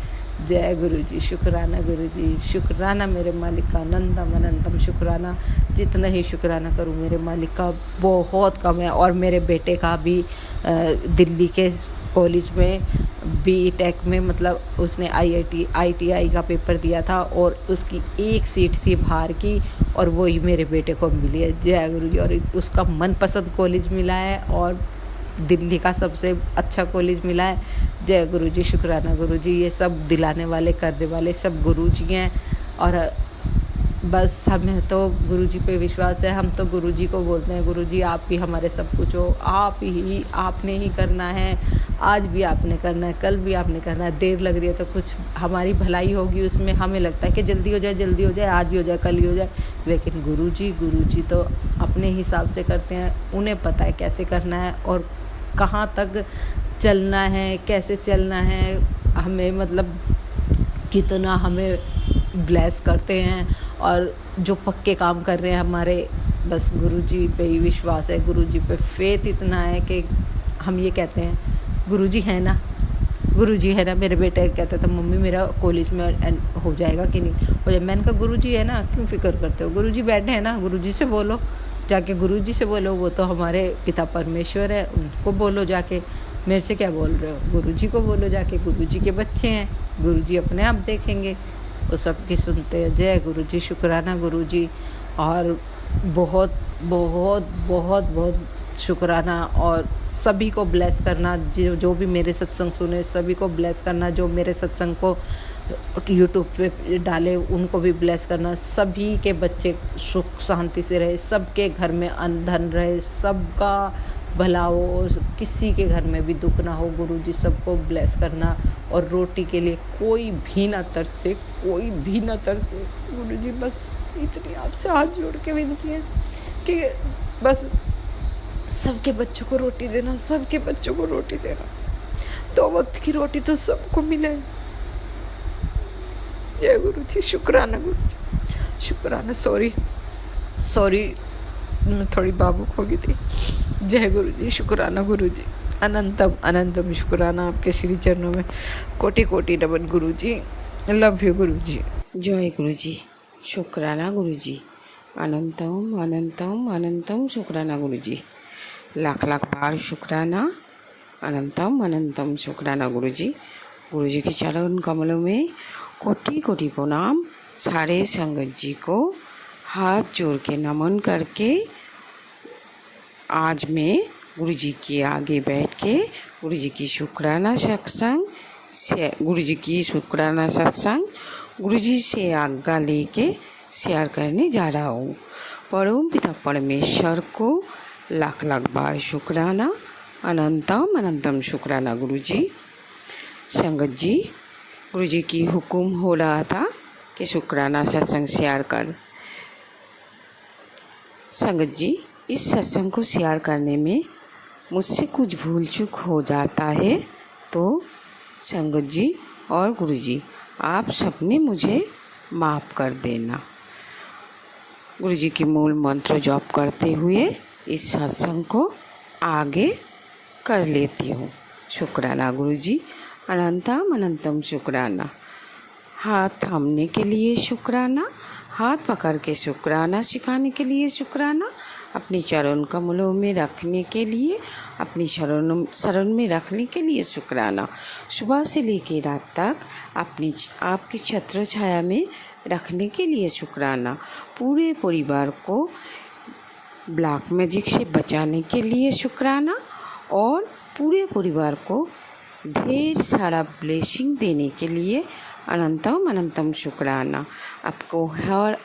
जय गुरुजी, शुक्राना गुरुजी, शुक्राना मेरे मालिक का, अनंतम अनंतम शुक्राना। जितना ही शुक्राना करूँ मेरे मालिक का बहुत कम है। और मेरे बेटे का भी दिल्ली के कॉलेज में BTech में, मतलब उसने IIT का पेपर दिया था, और उसकी एक सीट थी बाहर की, और वही मेरे बेटे को मिली है। जय गुरुजी। और उसका मनपसंद कॉलेज मिला है, और दिल्ली का सबसे अच्छा कॉलेज मिला है। जय गुरुजी, शुक्राना गुरुजी। ये सब दिलाने वाले करने वाले सब गुरुजी हैं। और बस हमें तो गुरुजी पे विश्वास है। हम तो गुरुजी को बोलते हैं गुरुजी आप ही हमारे सब कुछ हो, आपने ही करना है। आज भी आपने करना है, कल भी आपने करना है। देर लग रही है तो कुछ हमारी भलाई होगी उसमें, हमें लगता है कि जल्दी हो जाए, आज ही हो जाए, कल ही हो जाए। लेकिन गुरुजी तो अपने हिसाब से करते हैं। उन्हें पता है कैसे करना है और कहाँ तक चलना है, कैसे चलना है। हमें मतलब कितना हमें ब्लेस करते हैं, और जो पक्के काम कर रहे हैं हमारे, बस गुरुजी पे ही विश्वास है, गुरुजी पे फेथ इतना है कि हम ये कहते हैं गुरुजी है ना, गुरुजी है ना, मेरे बेटे कहता था मम्मी मेरा कॉलेज में हो जाएगा कि नहीं हो जाए। मैंने कहा गुरुजी है ना, क्यों फिक्र करते हो, गुरुजी बैठे हैं ना, गुरुजी से बोलो, जाके गुरुजी से बोलो, वो तो हमारे पिता परमेश्वर है, उनको बोलो जाके, मेरे से क्या बोल रहे हो, गुरुजी को बोलो जाके, गुरुजी के बच्चे हैं, गुरुजी अपने आप देखेंगे। वो सबकी सुनते हैं। जय गुरुजी, शुक्राना गुरुजी, और बहुत बहुत बहुत बहुत शुक्राना। और सभी को ब्लेस करना, जो भी मेरे सत्संग सुने सभी को ब्लेस करना, जो मेरे सत्संग को यूट्यूब पे डाले उनको भी ब्लेस करना। सभी के बच्चे सुख शांति से रहे, सबके घर में अन्न धन रहे, सबका भला हो, किसी के घर में भी दुख ना हो। गुरुजी सबको ब्लेस करना। और रोटी के लिए कोई भी ना तरसे, कोई भी ना तरसे। गुरुजी बस इतनी आपसे हाथ जोड़ के विनती है कि बस सबके बच्चों को रोटी देना, सबके बच्चों को रोटी देना, 2 वक्त की रोटी तो सबको मिले। जय गुरुजी, शुक्राना गुरुजी, शुक्राना। सॉरी मैं थोड़ी भावुक हो गई थी। जय गुरुजी, शुक्राना गुरुजी, अनंतम अनंतम शुक्राना। आपके श्री चरणों में कोटि कोटि नमन गुरुजी। लव यू गुरुजी। जय गुरुजी, शुक्राना गुरुजी, अनंतम अनंतम अनंतम शुक्राना गुरुजी, लाख लाख बार शुक्राना, अनंतम अनंतम शुक्राना गुरुजी। गुरुजी के चरण कमलों में कोटि कोटि प्रणाम। सारे संगत जी को हाथ जोड़ के नमन करके आज मैं गुरुजी के आगे बैठ के गुरुजी की शुक्राना सत्संग गुरुजी से आज्ञा लेके शेयर करने जा रहा हूँ। परम पिता परमेश्वर को लाख लाख बार शुक्राना, अनंतम अनंतम शुक्राना गुरुजी। संगत जी, गुरुजी की हुक्म हो रहा था कि शुक्राना सत्संग शेयर कर। संगत जी, इस सत्संग को शेयर करने में मुझसे कुछ भूल चूक हो जाता है तो संगत जी और गुरुजी आप सबने मुझे माफ़ कर देना। गुरुजी की मूल मंत्र जप करते हुए इस सत्संग को आगे कर लेती हूँ। शुक्राना गुरुजी, अनंतम अनंतम शुक्राना। हाथ थामने के लिए शुक्राना, हाथ पकड़ के शुक्राना सिखाने के लिए शुक्राना, अपनी चरण कमलों में रखने के लिए, अपनी शरण में रखने के लिए शुक्राना। सुबह से लेकर रात तक आपकी छत्र छाया में रखने के लिए शुक्राना। पूरे परिवार को ब्लैक मैजिक से बचाने के लिए शुक्राना और पूरे परिवार को ढेर सारा ब्लेसिंग देने के लिए अनंतम अनंतम शुक्राना। आपको हर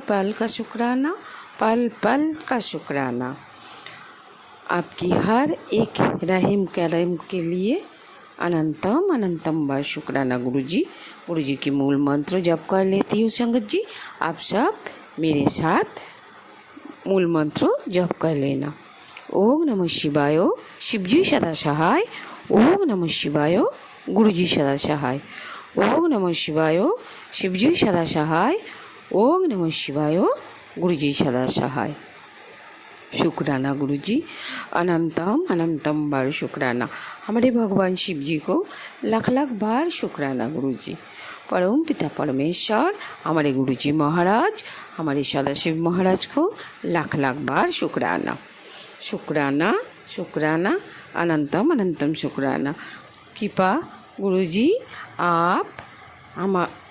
पल का शुक्राना, पल पल का शुक्राना। आपकी हर एक रहम करम के लिए अनंतम अनंतम बार शुक्राना गुरुजी। गुरुजी की मूल मंत्र जप कर लेती हूँ। संगत जी, आप सब मेरे साथ मूल मंत्र जप कर लेना। ओम नमः शिवाय, शिवजी सदा सहाय। ओम नमः शिवाय, गुरुजी सदा सहाय। ओम नमः शिवाय, शिवजी सदा सहाय। ओम नमः शिवाय, गुरुजी सदा सहाय। शुक्राना गुरुजी, अनंतम अनंतम बार शुक्राना। हमारे भगवान शिव जी को लाख लाख बार शुक्राना गुरुजी। परम पिता परमेश्वर, हमारे गुरुजी महाराज, हमारे सदाशिव महाराज को लाख लाख बार शुक्राना। शुक्राना शुक्राना, अनंतम अनंतम शुक्राना। कृपा गुरुजी,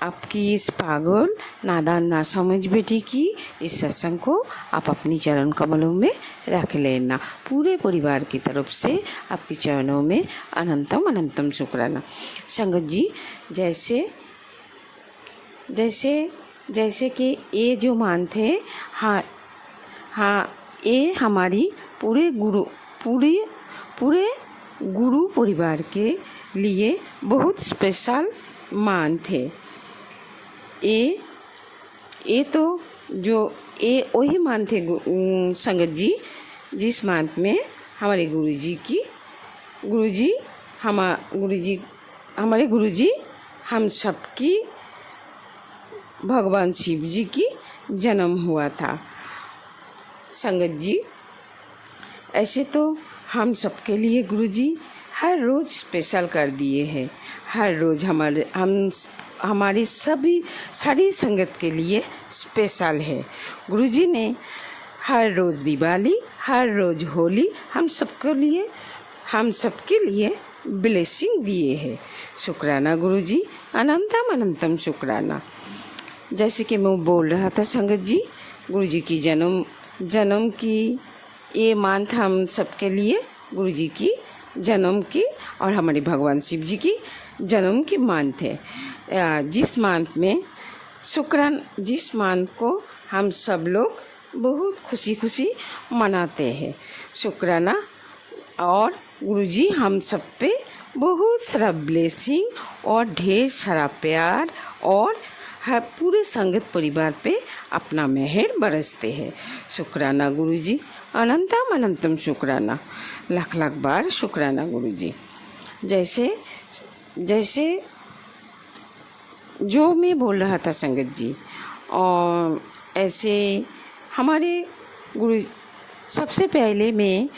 आपकी इस पागल नादान ना समझ बेटी की इस सत्संग को आप अपनी चरण कमलों में रख लेना। पूरे परिवार की तरफ से आपके चरणों में अनंतम अनंतम शुक्राना। संगत जी, जैसे कि ये जो मान थे, हाँ ये हमारी पूरे गुरु परिवार के लिए बहुत स्पेशल मान थे। ये तो जो ये वही मान थे संगत जी, जिस मान में हमारे हमारे गुरुजी हम सबकी भगवान शिव जी की जन्म हुआ था। संगत जी, ऐसे तो हम सबके लिए गुरुजी हर रोज़ स्पेशल कर दिए हैं। हर रोज़ हमारी सारी संगत के लिए स्पेशल है। गुरुजी ने हर रोज़ दिवाली, हर रोज़ होली हम सबके लिए ब्लेसिंग दिए हैं। शुक्राना गुरुजी, अनंतम अनंतम शुक्राना। जैसे कि मैं बोल रहा था संगत जी, गुरुजी की जन्म की ये मंथ हम सबके लिए गुरुजी की जन्म की और हमारे भगवान शिव जी की जन्म की मंथ है। जिस मंथ को हम सब लोग बहुत खुशी मनाते हैं। शुक्राना। और गुरुजी हम सब पे बहुत सारा ब्लेसिंग और ढेर सारा प्यार और हर पूरे संगत परिवार पे अपना मेहर बरसते हैं। शुक्राना गुरुजी, अनंतम अनंतम शुक्राना, लाख लाख बार शुक्राना गुरुजी। जैसे जो मैं बोल रहा था संगत जी, और ऐसे हमारे गुरु सबसे पहले मैं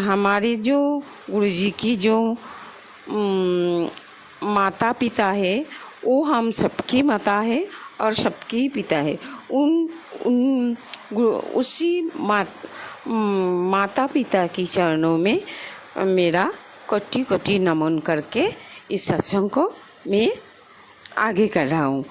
हमारे जो गुरुजी की जो माता पिता है वो हम सबकी माता है और सबकी पिता है। उसी माता पिता की चरणों में मेरा कोटि कोटि नमन करके इस सत्संग को मैं आगे कर रहा हूँ।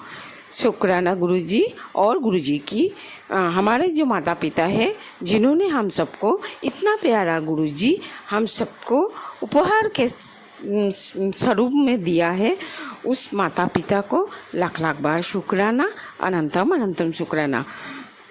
शुक्राना गुरुजी और गुरुजी की हमारे जो माता पिता है जिन्होंने हम सबको इतना प्यारा गुरुजी हम सबको उपहार के स्वरूप में दिया है, उस माता पिता को लाख लाख बार शुक्राना, अनंतम अनंतम शुक्राना।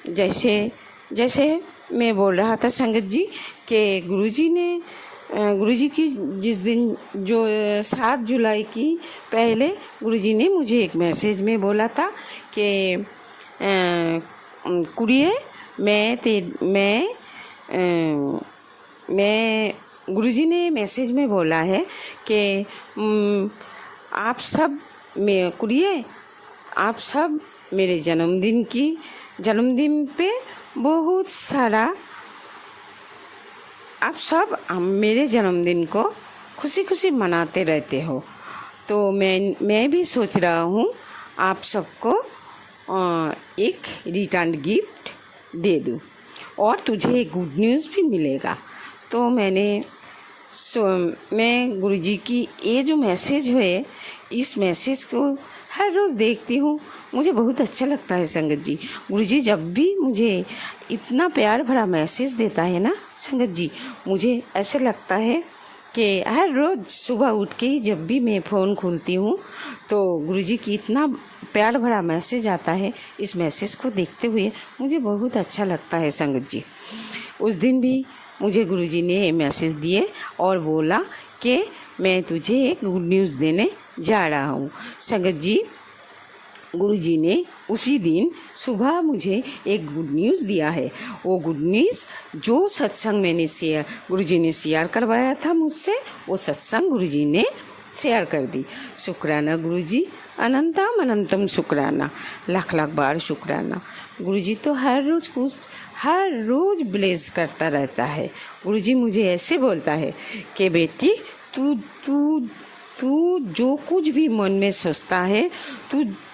जैसे मैं बोल रहा था संगत जी कि गुरुजी की जिस दिन जो 7 जुलाई की पहले गुरुजी ने मुझे एक मैसेज में बोला था कि कुड़िए मैं गुरुजी ने मैसेज में बोला है कि आप सब मेरे जन्मदिन पे बहुत सारा आप सब मेरे जन्मदिन को खुशी मनाते रहते हो, तो मैं भी सोच रहा हूँ आप सबको एक रिटर्न गिफ्ट दे दूँ और तुझे एक गुड न्यूज़ भी मिलेगा। तो मैं गुरुजी की ये जो मैसेज है, इस मैसेज को हर रोज़ देखती हूँ, मुझे बहुत अच्छा लगता है संगत जी। गुरुजी जब भी मुझे इतना प्यार भरा मैसेज देता है ना संगत जी, मुझे ऐसे लगता है कि हर रोज़ सुबह उठ के ही जब भी मैं फ़ोन खोलती हूँ तो गुरुजी की इतना प्यार भरा मैसेज आता है। इस मैसेज को देखते हुए मुझे बहुत अच्छा लगता है संगत जी। उस दिन भी मुझे गुरुजी ने ये मैसेज दिए और बोला कि मैं तुझे एक गुड न्यूज़ देने जा रहा हूँ। संगत जी, गुरुजी ने उसी दिन सुबह मुझे एक गुड न्यूज़ दिया है। वो गुड न्यूज़ जो सत्संग गुरुजी ने शेयर करवाया था मुझसे, वो सत्संग गुरुजी ने शेयर कर दी। शुक्राना गुरुजी, अनंतम अनंतम शुक्राना, लाख लाख बार शुक्राना। गुरुजी तो हर रोज़ ब्लेस करता रहता है। गुरुजी मुझे ऐसे बोलता है कि बेटी तू जो कुछ भी मन में सोचता है,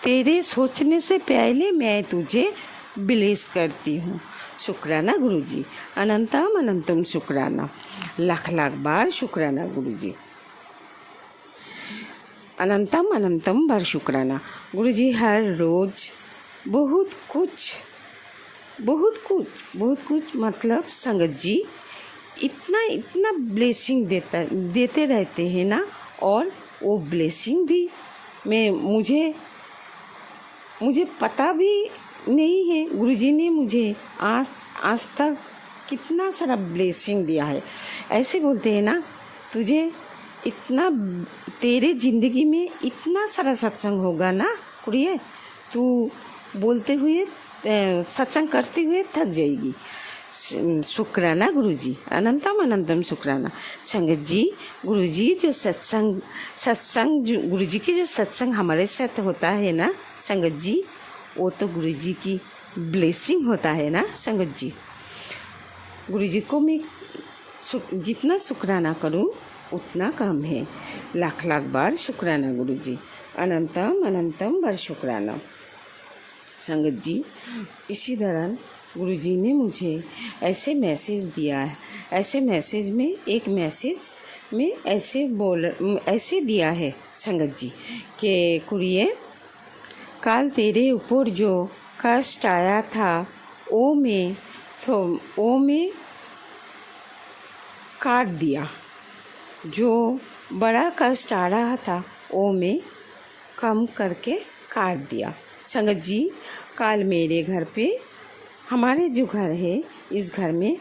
तेरे सोचने से पहले मैं तुझे ब्लेस करती हूँ। शुक्राना गुरुजी, अनंतम अनंतम शुक्राना, लाख लाख बार शुक्राना गुरुजी, अनंतम अनंतम बार शुक्राना। गुरुजी हर रोज़ बहुत कुछ मतलब संगत जी इतना ब्लेसिंग देते रहते हैं ना, और वो ब्लेसिंग भी मुझे पता भी नहीं है गुरुजी ने मुझे आज तक कितना सारा ब्लेसिंग दिया है। ऐसे बोलते हैं ना, तेरे ज़िंदगी में इतना सारा सत्संग होगा ना कुड़िए, तू बोलते हुए सत्संग करते हुए थक जाएगी। शुक्राना गुरुजी, अनंतम अनंतम शुक्राना। संगत जी, गुरुजी जो सत्संग गुरुजी की जो सत्संग हमारे साथ होता है ना संगत जी, वो तो गुरुजी की ब्लेसिंग होता है ना संगत जी। गुरुजी को मैं जितना शुक्राना करूं उतना कम है। लाख लाख बार शुक्राना गुरुजी, अनंतम अनंतम बार शुक्राना। संगत जी, इसी दौरान गुरुजी ने मुझे ऐसे मैसेज दिया है, ऐसे मैसेज में एक मैसेज में ऐसे दिया है संगत जी कि कुड़िए, काल तेरे ऊपर जो कष्ट आया था वो मैं काट दिया। जो बड़ा कष्ट आ रहा था वो मैं कम करके काट दिया। संगत जी, काल मेरे घर पे, हमारे जो घर है इस घर में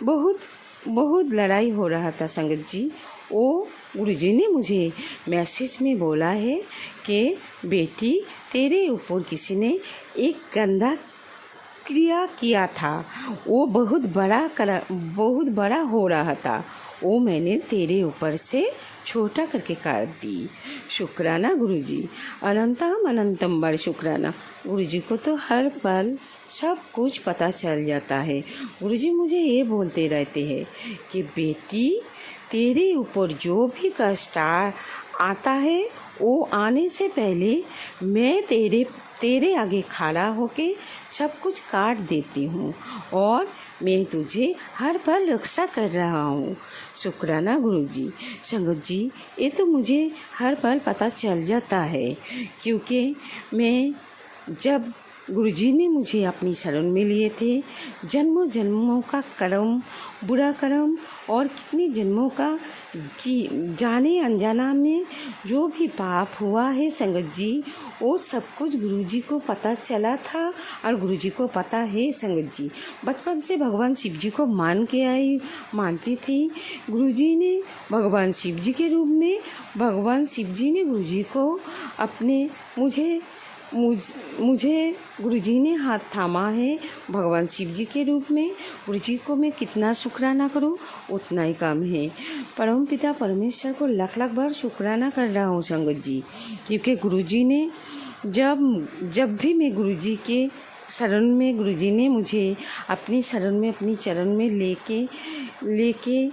बहुत लड़ाई हो रहा था संगत जी। वो गुरुजी ने मुझे मैसेज में बोला है कि बेटी, तेरे ऊपर किसी ने एक गंदा क्रिया किया था, वो बहुत बड़ा हो रहा था, वो मैंने तेरे ऊपर से छोटा करके काट दी। शुक्राना गुरुजी, अनंतम अनंतम बार शुक्राना। गुरुजी को तो हर पल सब कुछ पता चल जाता है। गुरुजी मुझे ये बोलते रहते हैं कि बेटी, तेरे ऊपर जो भी कष्ट आता है वो आने से पहले मैं तेरे आगे खड़ा होके सब कुछ काट देती हूँ और मैं तुझे हर पल रक्षा कर रहा हूँ। शुक्राना गुरुजी। संगत जी, ये तो मुझे हर पल पता चल जाता है, क्योंकि मैं जब गुरुजी ने मुझे अपनी शरण में लिए थे, जन्मों जन्मों का कर्म, बुरा कर्म और कितने जन्मों का जाने अनजाना में जो भी पाप हुआ है संगत जी, वो सब कुछ गुरुजी को पता चला था और गुरुजी को पता है संगत जी। बचपन से भगवान शिव जी को मानती थी। गुरुजी ने भगवान शिव जी के रूप में, भगवान शिव जी ने गुरुजी को अपने मुझे गुरुजी ने हाथ थामा है भगवान शिव जी के रूप में। गुरुजी को मैं कितना शुक्राना करूं उतना ही कम है। परम पिता परमेश्वर को लाख लाख बार शुक्राना कर रहा हूं संगत जी, क्योंकि गुरुजी ने जब भी मैं गुरुजी के शरण में, गुरुजी ने मुझे अपनी शरण में, अपनी चरण में लेके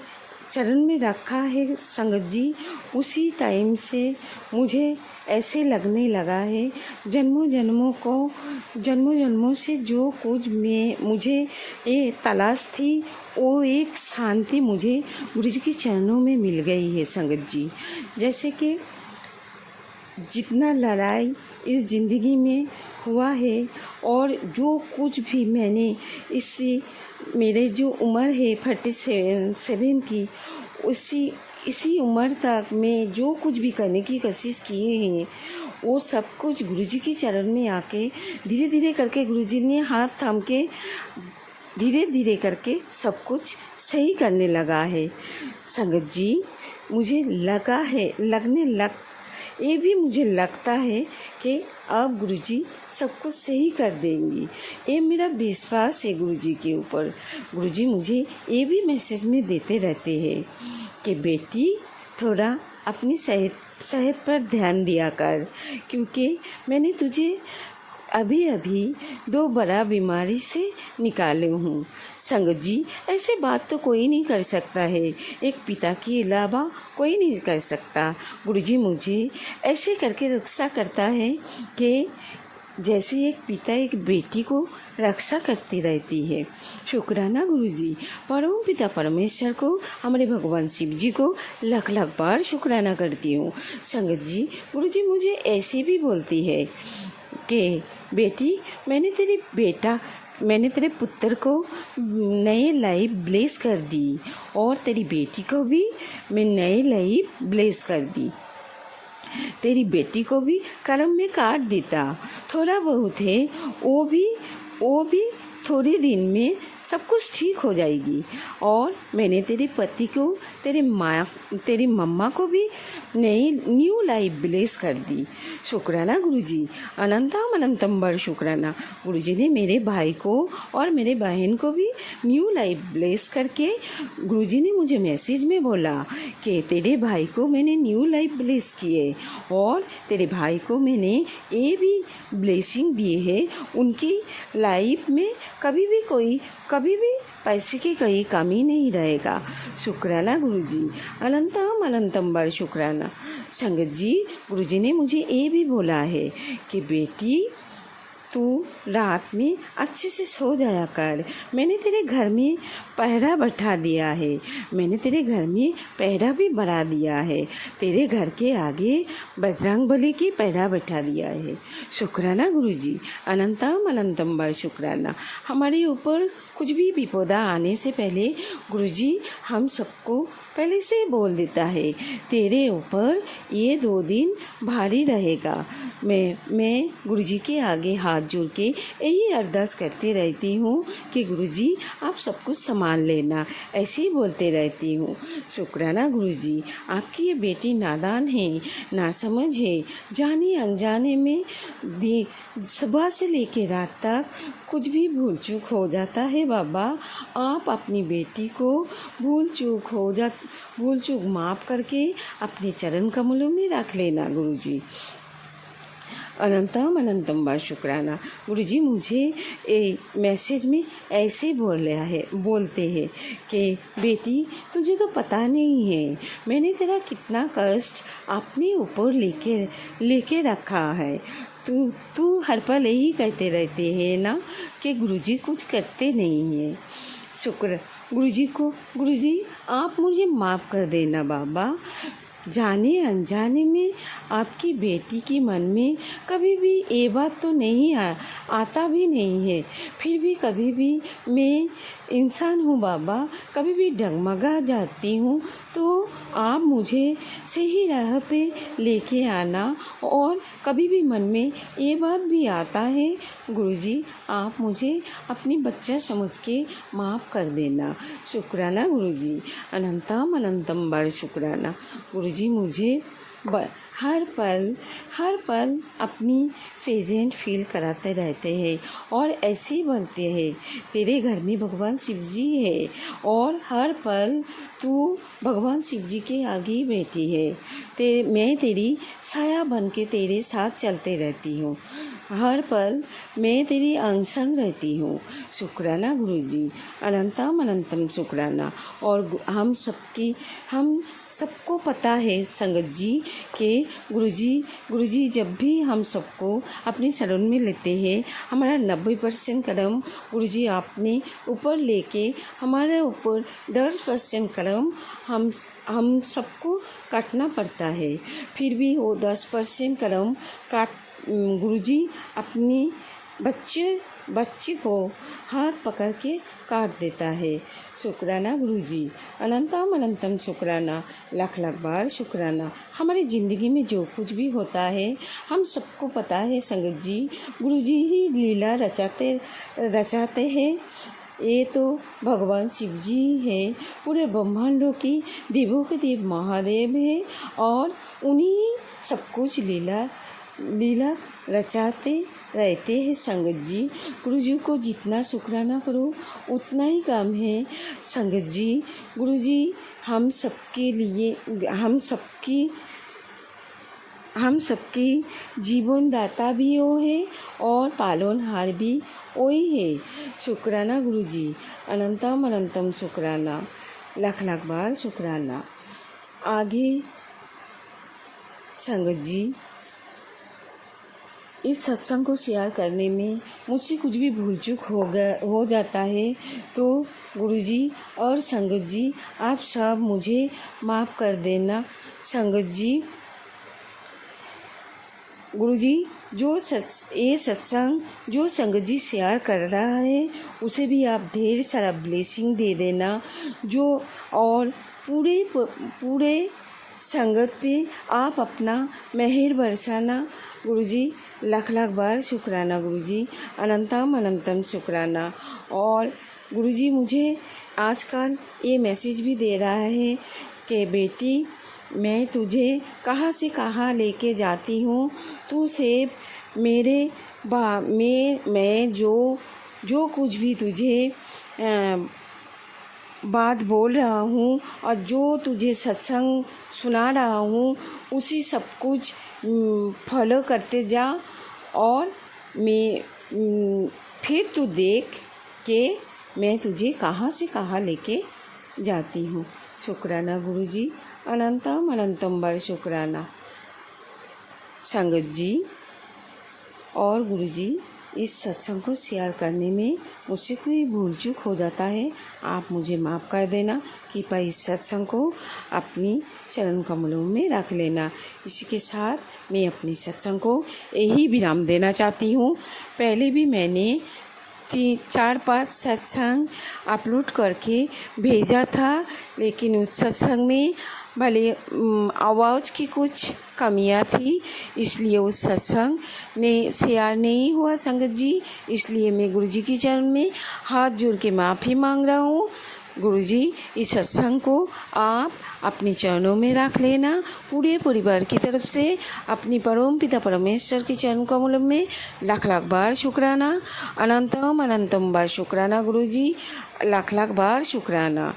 चरण में रखा है संगत जी, उसी टाइम से मुझे ऐसे लगने लगा है जन्मों जन्मों से जो कुछ मुझे ये तलाश थी, वो एक शांति मुझे गुरुजी के चरणों में मिल गई है संगत जी। जैसे कि जितना लड़ाई इस ज़िंदगी में हुआ है और जो कुछ भी मैंने इससे, मेरे जो उम्र है 47 की, इसी उम्र तक मैं जो कुछ भी करने की कोशिश किए हैं वो सब कुछ गुरुजी के चरण में आके धीरे धीरे करके गुरुजी ने हाथ थाम के धीरे धीरे करके सब कुछ सही करने लगा है संगत जी। मुझे ये भी मुझे लगता है कि अब गुरुजी सब कुछ सही कर देंगी। ये मेरा विश्वास है गुरुजी के ऊपर। गुरुजी मुझे ये भी मैसेज में देते रहते हैं कि बेटी, थोड़ा अपनी सेहत पर ध्यान दिया कर, क्योंकि मैंने तुझे अभी 2 बड़ा बीमारी से निकाले हूँ। संगत जी, ऐसे बात तो कोई नहीं कर सकता है, एक पिता के अलावा कोई नहीं कर सकता। गुरुजी मुझे ऐसे करके रक्षा करता है कि जैसे एक पिता एक बेटी को रक्षा करती रहती है। शुक्राना गुरुजी। परम पिता परमेश्वर को, हमारे भगवान शिव जी को लाख लाख बार शुक्राना करती हूँ। संगत जी, गुरुजी मुझे ऐसे भी बोलती है कि बेटी, मैंने तेरे पुत्र को नए लाइफ ब्लेस कर दी और तेरी बेटी को भी मैं नए लाइफ ब्लेस कर दी। तेरी बेटी को भी कर्म में काट देता, थोड़ा बहुत है वो भी थोड़े दिन में सब कुछ ठीक हो जाएगी। और मैंने तेरे पति को, तेरी मम्मा को भी न्यू लाइफ ब्लेस कर दी। शुक्राना गुरुजी, अनंतम बार शुक्राना। गुरुजी ने मेरे भाई को और मेरे बहन को भी न्यू लाइफ ब्लेस करके, गुरुजी ने मुझे मैसेज में बोला कि तेरे भाई को मैंने न्यू लाइफ ब्लेस किए और तेरे भाई को मैंने ये भी ब्लेसिंग दिए है, उनकी लाइफ में कभी भी कोई कभी भी पैसे की कोई कमी नहीं रहेगा। शुक्राना गुरुजी, अनंतम अनंतम बार शुक्राना। संगत जी, गुरुजी ने मुझे ये भी बोला है कि बेटी तू रात में अच्छे से सो जाया कर। मैंने तेरे घर में पहरा बैठा दिया है, मैंने तेरे घर में पहरा भी बढ़ा दिया है, तेरे घर के आगे बजरंगबली की पहरा बैठा दिया है। शुक्राना गुरुजी, अनंतम अनंतम बार शुक्राना। हमारे ऊपर कुछ भी विपदा आने से पहले गुरुजी हम सबको पहले से बोल देता है, तेरे ऊपर ये 2 दिन भारी रहेगा। मैं गुरुजी के आगे हाथ जोड़ के यही अरदास करती रहती हूँ कि गुरुजी आप सब कुछ संभाल लेना, ऐसे ही बोलते रहती हूँ। शुक्राना गुरुजी, आपकी ये बेटी नादान है, नासमझ है, जाने अनजाने में सुबह से लेकर रात तक कुछ भी भूल चूक हो जाता है। बाबा आप अपनी बेटी को भूल चूक माफ़ करके अपने चरण कमलों में रख लेना गुरुजी। अनंतम अनंतम बार शुक्राना। गुरुजी मुझे मैसेज में ऐसे बोलते हैं कि बेटी तुझे तो पता नहीं है मैंने तेरा कितना कष्ट अपने ऊपर लेके रखा है। तू हर पल यही कहते रहते हैं ना कि गुरुजी कुछ करते नहीं हैं। शुक्र गुरुजी आप मुझे माफ़ कर देना बाबा। जाने अनजाने में आपकी बेटी की मन में कभी भी ये बात तो नहीं आता भी नहीं है, फिर भी कभी भी मैं इंसान हूँ बाबा, कभी भी डगमगा जाती हूँ तो आप मुझे सही राह पे लेके आना। और कभी भी मन में ये बात भी आता है गुरुजी आप मुझे अपनी बच्चा समझ के माफ़ कर देना। शुक्राना गुरुजी, अनंतम अनंतम बार शुक्राना। गुरुजी मुझे हर पल अपनी प्रेजेंट फील कराते रहते हैं और ऐसे ही बोलते हैं तेरे घर में भगवान शिव जी है और हर पल तू भगवान शिव जी के आगे ही बैठी है। मैं तेरी साया बन के तेरे साथ चलते रहती हूँ, हर पल मैं तेरी अंग संग रहती हूँ। शुक्राना गुरुजी, अनंतम अनंतम शुक्राना। और हम सबको पता है संगत जी कि गुरुजी जब भी हम सबको अपने शरण में लेते हैं हमारा 90% कदम गुरुजी आपने ऊपर लेके हमारे ऊपर 10% कदम हम सबको काटना पड़ता है, फिर भी वो 10% कदम गुरुजी अपनी बच्चे को हाथ पकड़ के काट देता है। शुक्राना गुरुजी, अनंतम अनंतम शुक्राना, लाख बार शुक्राना। हमारी ज़िंदगी में जो कुछ भी होता है हम सबको पता है संगत जी, गुरुजी ही लीला रचाते हैं। ये तो भगवान शिव जी है, पूरे ब्रह्मांडों की देवों के देव महादेव है और उन्हीं सब कुछ लीला रचाते रहते हैं संगत जी। गुरुजी को जितना शुक्राना करो उतना ही कम है संगत जी। गुरुजी हम सबकी जीवन दाता भी वो है और पालनहार भी वही है। शुक्राना गुरुजी, अनंतम अनंतम शुक्राना, लाख बार शुक्राना। आगे संगत जी इस सत्संग को शेयर करने में मुझसे कुछ भी भूल चूक हो जाता है तो गुरुजी और संगत जी आप सब मुझे माफ़ कर देना। संगत जी गुरुजी ये सत्संग जो संगत जी शेयर कर रहा है उसे भी आप ढेर सारा ब्लेसिंग दे देना। जो और पूरे संगत पे आप अपना मेहर बरसाना। गुरुजी लाख बार शुक्राना गुरुजी, अनंतम अनंतम शुक्राना। और गुरुजी मुझे आजकल ये मैसेज भी दे रहा है कि बेटी मैं तुझे कहाँ से कहाँ लेके जाती हूँ, तू सिर्फ मैं जो कुछ भी तुझे बात बोल रहा हूँ और जो तुझे सत्संग सुना रहा हूँ उसी सब कुछ फॉलो करते जा और फिर तू देख के मैं तुझे कहाँ से कहाँ लेके जाती हूँ। शुक्राना गुरुजी, अनंतम अनंतम बार शुक्राना। संगत जी और गुरुजी, इस सत्संग को शेयर करने में मुझसे कोई भूल चूक हो जाता है, आप मुझे माफ़ कर देना। कृपया इस सत्संग को अपनी चरण कमलों में रख लेना। इसी के साथ मैं अपनी सत्संग को यही विराम देना चाहती हूँ। पहले भी मैंने 4-5 सत्संग अपलोड करके भेजा था, लेकिन उस सत्संग में भले आवाज़ की कुछ कमियां थी, इसलिए उस सत्संग ने शेयर नहीं हुआ संगत जी। इसलिए मैं गुरुजी की चरण में हाथ जोड़ के माफ़ी मांग रहा हूँ। गुरुजी, इस सत्संग को आप अपने चरणों में रख लेना। पूरे परिवार की तरफ से अपनी परम पिता परमेश्वर के चरण कमलों में लाख लाख बार शुक्राना, अनंतम अनंतम बार शुक्राना गुरुजी, लाख लाख बार शुक्राना।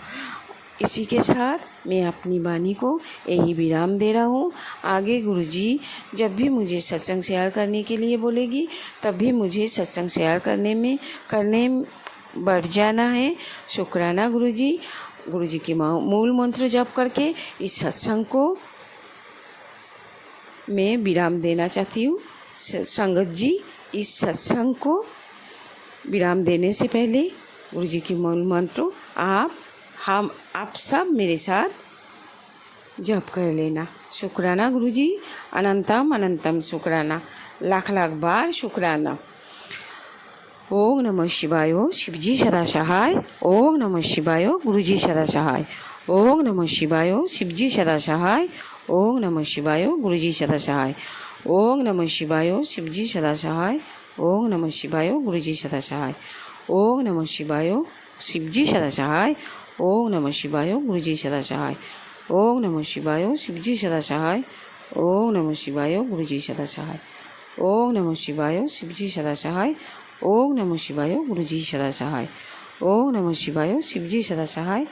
इसी के साथ मैं अपनी वाणी को यही विराम दे रहा हूँ। आगे गुरुजी जब भी मुझे सत्संग शेयर करने के लिए बोलेगी, तब भी मुझे सत्संग शेयर करने बढ़ जाना है। शुक्राना गुरुजी। गुरुजी के मूल मंत्र जप करके इस सत्संग को मैं विराम देना चाहती हूँ। संगत जी, इस सत्संग को विराम देने से पहले गुरुजी के मूल मंत्र आप सब मेरे साथ जप कर लेना। शुक्राना गुरुजी, अनंतम अनंतम शुक्राना, लाख लाख बार शुक्राना। ओम नमः शिवाय, शिवजी सदा सहाय। ओम नमः शिवाय, गुरुजी सदा सहाय। ओम नमः शिवाय, शिवजी सदा सहाय। ओम नमः शिवाय, गुरुजी सदा सहाय। ओम नमः शिवाय, शिवजी सदा सहाय। ओम नमः शिवाय, गुरुजी सदा सहाय। ओम नमः शिवाय, शिवजी सदा सहाय। ओम नमः शिवाय, गुरुजी सदा सहाय। ओम नमः शिवाय, शिवजी सदा सहाय। ओम नमः शिवाय, गुरुजी सदा सहाय। ओम नमः शिवाय, शिवजी सदा सहाय। ओम नमः शिवाय, गुरुजी सदा सहाय। ओम नमः शिवाय, शिवजी सदा सहाय।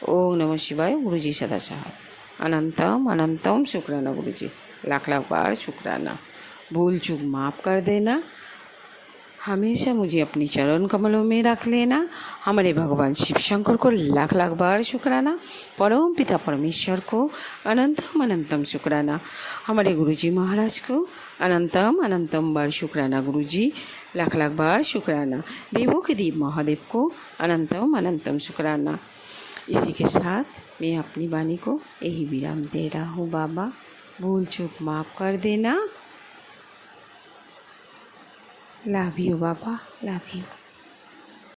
ओम नमः शिवाय, गुरुजी सदा सहाय। अनंतम अनंतम शुक्राना गुरुजी, लाख लाख बार शुक्राना। भूल चूक माफ़ कर देना। हमेशा मुझे अपनी चरण कमलों में रख लेना। हमारे भगवान शिव शंकर को लाख लाख बार शुक्राना। परम पिता परमेश्वर को अनंतम अनंतम शुक्राना। हमारे गुरुजी महाराज को अनंतम अनंतम बार शुक्राना गुरुजी, लाख लाख बार शुक्राना। देवों के देव महादेव को अनंतम अनंतम शुक्राना। इसी के साथ मैं अपनी वाणी को यही विराम दे रहा हूँ। बाबा, भूल चूक माफ़ कर देना। Love you Baba, love you.